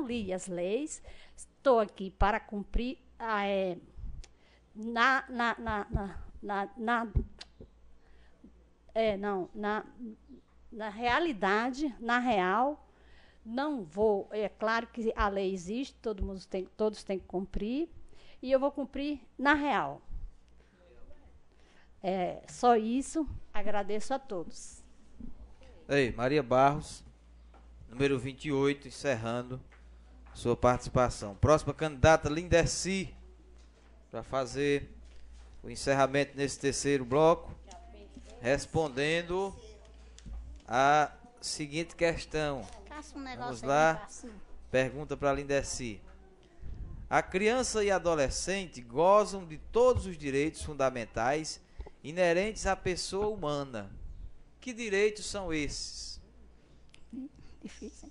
li as leis, estou aqui para cumprir na realidade, na real. Não vou, é claro que a lei existe, todos têm que cumprir, e eu vou cumprir na real. Só isso, agradeço a todos. Ei, Maria Barros, número 28, encerrando sua participação. Próxima candidata, Lindeci, para fazer o encerramento nesse terceiro bloco, respondendo a seguinte questão. Vamos lá, pergunta para Lindeci. A criança e adolescente gozam de todos os direitos fundamentais inerentes à pessoa humana. Que direitos são esses? Difícil.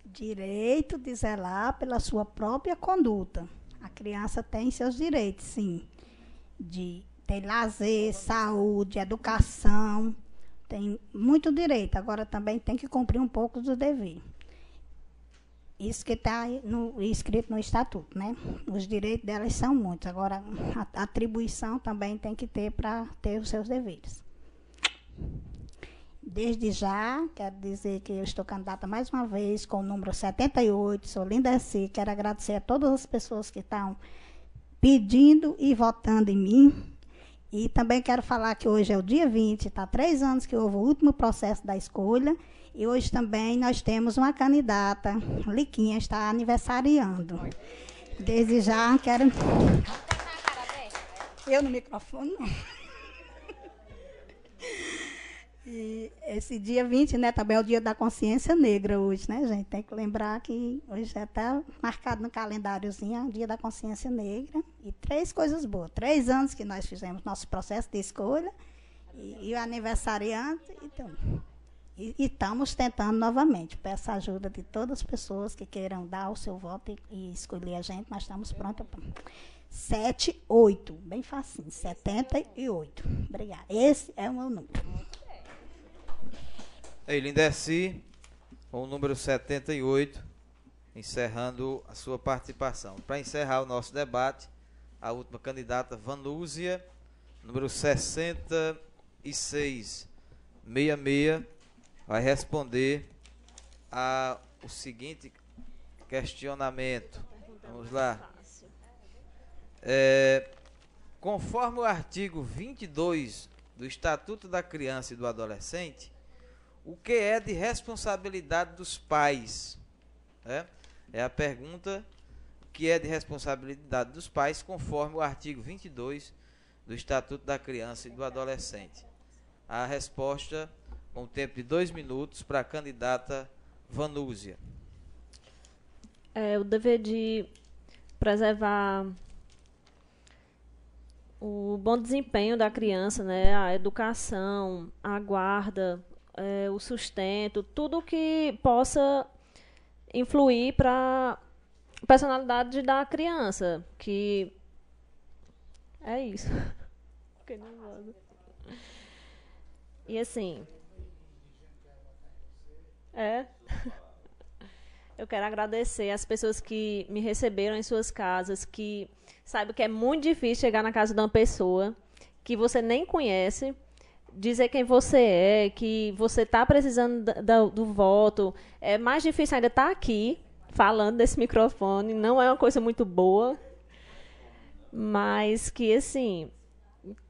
Direito de zelar pela sua própria conduta. A criança tem seus direitos, sim. De ter lazer, saúde, educação. Tem muito direito, agora também tem que cumprir um pouco do dever. Isso que está escrito no estatuto, né? Os direitos delas são muitos, agora a atribuição também tem que ter para ter os seus deveres. Desde já, quero dizer que eu estou candidata mais uma vez com o número 78, sou Lindeci, quero agradecer a todas as pessoas que estão pedindo e votando em mim. E também quero falar que hoje é o dia 20, está 3 anos que houve o último processo da escolha, e hoje também nós temos uma candidata, Liquinha, está aniversariando. Desde já quero... Eu no microfone não. E esse dia 20, né, também é o dia da consciência negra hoje, né, gente? Tem que lembrar que hoje já está marcado no calendáriozinho, é o dia da consciência negra. E 3 coisas boas. 3 anos que nós fizemos nosso processo de escolha e o aniversariante. Então, e estamos tentando novamente. Peço a ajuda de todas as pessoas que queiram dar o seu voto e escolher a gente. Nós estamos prontos. 78, bem facinho, 78. Obrigada. Esse é o meu número. Lindeci, com o número 78, encerrando a sua participação. Para encerrar o nosso debate, a última candidata, Vanúzia, número 6666, vai responder o seguinte questionamento. Vamos lá. Conforme o artigo 22 do Estatuto da Criança e do Adolescente, o que é de responsabilidade dos pais? É a pergunta que é de responsabilidade dos pais, conforme o artigo 22 do Estatuto da Criança e do Adolescente. A resposta, com o tempo de 2 minutos, para a candidata Vanúzia. O dever de preservar o bom desempenho da criança, né, a educação, a guarda, o sustento, tudo que possa influir para a personalidade da criança, que é isso. Fiquei nervosa. E assim, eu quero agradecer as pessoas que me receberam em suas casas, que saibam que é muito difícil chegar na casa de uma pessoa que você nem conhece, dizer quem você é, que você está precisando do voto. É mais difícil ainda estar aqui, falando desse microfone. Não é uma coisa muito boa, mas que, assim,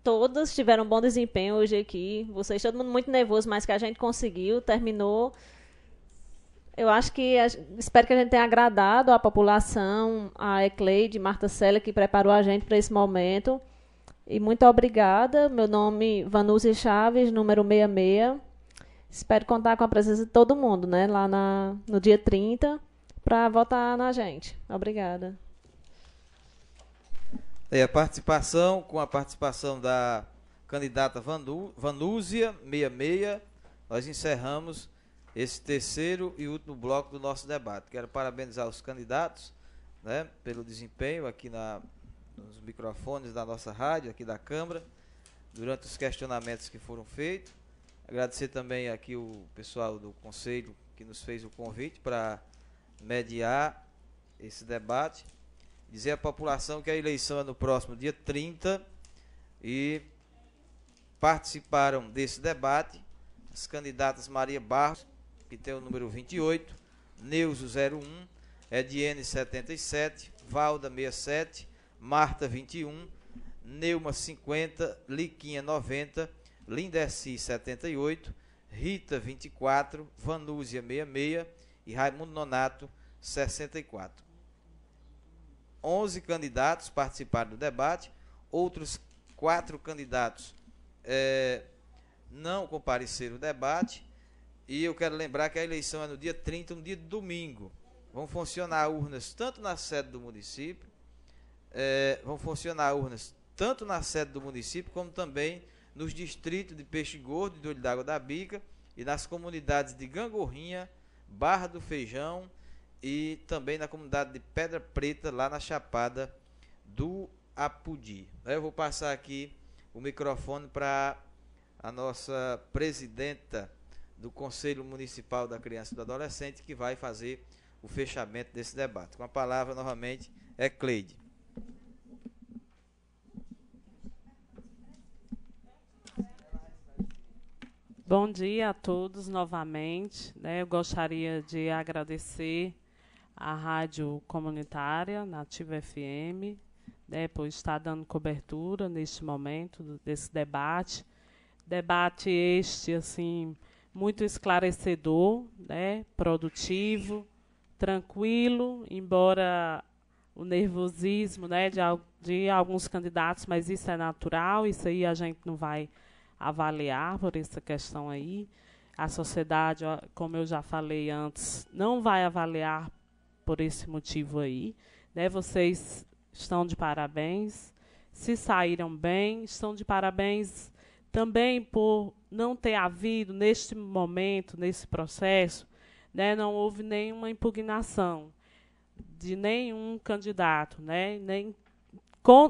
todas tiveram um bom desempenho hoje aqui. Vocês, todo mundo muito nervoso, mas que a gente conseguiu, terminou. Eu acho que, espero que a gente tenha agradado a população, a Ecleide, Marta Célia, que preparou a gente para esse momento. E muito obrigada. Meu nome é Vanúzia Chaves, número 66. Espero contar com a presença de todo mundo, né, lá no dia 30, para votar na gente. Obrigada. A participação da candidata Vanúzia 66, nós encerramos esse terceiro e último bloco do nosso debate. Quero parabenizar os candidatos, né, pelo desempenho aqui nos microfones da nossa rádio, aqui da Câmara, durante os questionamentos que foram feitos. Agradecer também aqui o pessoal do Conselho que nos fez o convite para mediar esse debate. Dizer à população que a eleição é no próximo dia 30 e participaram desse debate as candidatas Maria Barros, que tem o número 28, Neuso 01, Ediene 77, Valda 67, Marta 21, Neuma 50, Liquinha 90, Lindeci 78, Rita 24, Vanúzia 66 e Raimundo Nonato 64. 11 candidatos participaram do debate, outros 4 candidatos não compareceram ao debate, e eu quero lembrar que a eleição é no dia 30, um dia de domingo. Vão funcionar urnas tanto na sede do município, como também nos distritos de Peixe Gordo e do Olho d'Água da Bica e nas comunidades de Gangorrinha, Barra do Feijão e também na comunidade de Pedra Preta, lá na Chapada do Apudi. Eu vou passar aqui o microfone para a nossa presidenta do Conselho Municipal da Criança e do Adolescente, que vai fazer o fechamento desse debate. Com a palavra, novamente, é Cleide. Bom dia a todos novamente, né? Eu gostaria de agradecer à Rádio Comunitária, Nativa FM, né, por estar dando cobertura neste momento desse debate. Debate este, assim, muito esclarecedor, né, produtivo, tranquilo, embora o nervosismo, né, de alguns candidatos, mas isso é natural, isso aí a gente não vai avaliar por essa questão aí. A sociedade, como eu já falei antes, não vai avaliar por esse motivo aí, né? Vocês estão de parabéns. Se saíram bem, estão de parabéns também por não ter havido, neste momento, nesse processo, né, não houve nenhuma impugnação de nenhum candidato. Né,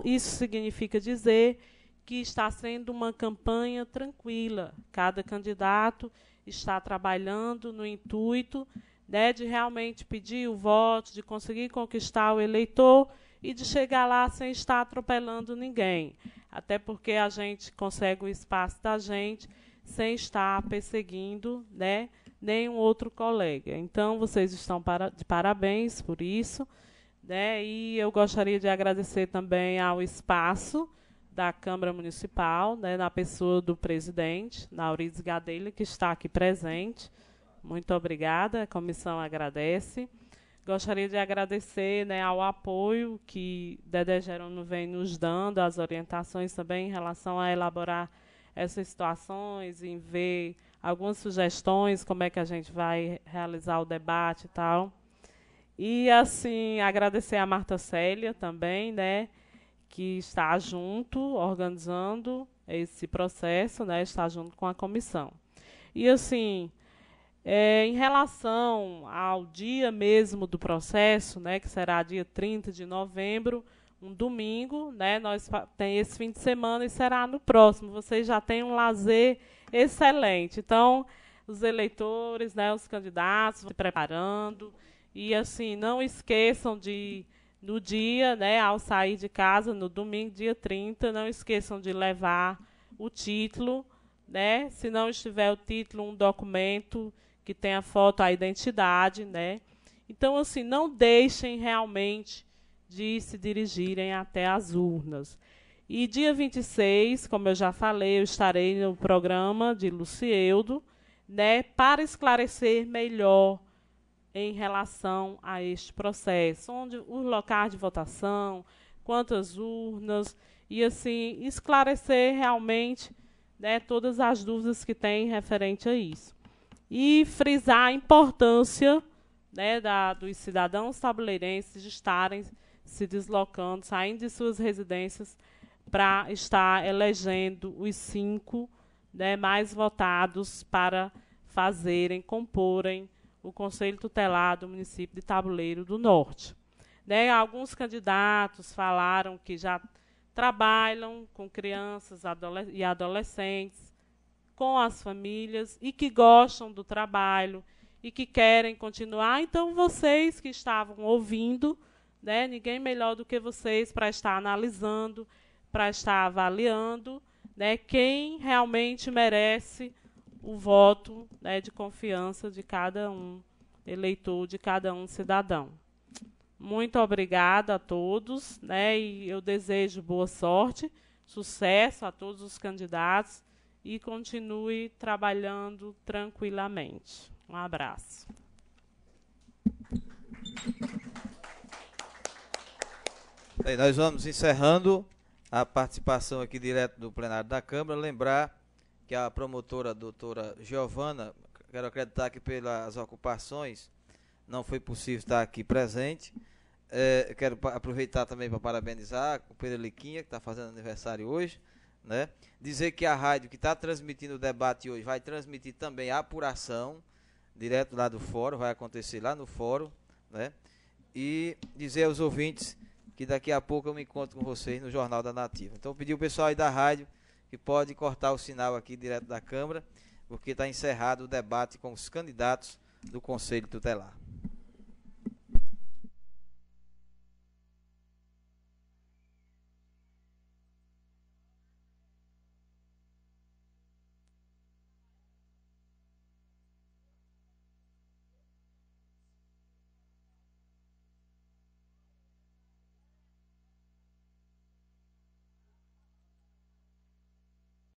isso significa dizer que está sendo uma campanha tranquila. Cada candidato está trabalhando no intuito, né, de realmente pedir o voto, de conseguir conquistar o eleitor e de chegar lá sem estar atropelando ninguém. Até porque a gente consegue o espaço da gente sem estar perseguindo, né, nenhum outro colega. Então, vocês estão de parabéns por isso. Né, e eu gostaria de agradecer também ao espaço da Câmara Municipal, né, na pessoa do presidente, Naurides Gadelha, que está aqui presente. Muito obrigada, a comissão agradece. Gostaria de agradecer, né, ao apoio que Dedé Jerônimo vem nos dando, as orientações também em relação a elaborar essas situações, em ver algumas sugestões, como é que a gente vai realizar o debate e tal. E, assim, agradecer a Marta Célia também, né, que está junto, organizando esse processo, né, está junto com a comissão. E, assim, em relação ao dia mesmo do processo, né, que será dia 30 de novembro, um domingo, né, nós tem esse fim de semana e será no próximo. Vocês já têm um lazer excelente. Então, os eleitores, né, os candidatos, vão se preparando. E, assim, não esqueçam de, no dia, né, ao sair de casa, no domingo, dia 30, não esqueçam de levar o título, né, se não estiver o título, um documento que tenha foto, a identidade, né. Então, assim, não deixem realmente de se dirigirem até as urnas. E dia 26, como eu já falei, eu estarei no programa de Lucieudo, né, para esclarecer melhor em relação a este processo, onde os locais de votação, quantas urnas, e assim, esclarecer realmente, né, todas as dúvidas que tem referente a isso. E frisar a importância, né, dos cidadãos tabuleirenses de estarem se deslocando, saindo de suas residências para estar elegendo os 5, né, mais votados para comporem o Conselho Tutelar do município de Tabuleiro do Norte. Né, alguns candidatos falaram que já trabalham com crianças e adolescentes, com as famílias, e que gostam do trabalho e que querem continuar. Então, vocês que estavam ouvindo, né, ninguém melhor do que vocês para estar analisando, para estar avaliando, né, quem realmente merece o voto, né, de confiança de cada um eleitor, de cada um cidadão. Muito obrigada a todos, né, e eu desejo boa sorte, sucesso a todos os candidatos e continue trabalhando tranquilamente. Um abraço. Bem, nós vamos encerrando a participação aqui direto do plenário da Câmara. Lembrar que a promotora, a doutora Giovana, quero acreditar que pelas ocupações não foi possível estar aqui presente. Quero aproveitar também para parabenizar o Pedro Liquinha, que está fazendo aniversário hoje, né? Dizer que a rádio que está transmitindo o debate hoje vai transmitir também a apuração, direto lá do fórum, vai acontecer lá no fórum, né? E dizer aos ouvintes que daqui a pouco eu me encontro com vocês no Jornal da Nativa. Então, pedir o pessoal aí da rádio que pode cortar o sinal aqui direto da Câmara, porque está encerrado o debate com os candidatos do Conselho Tutelar.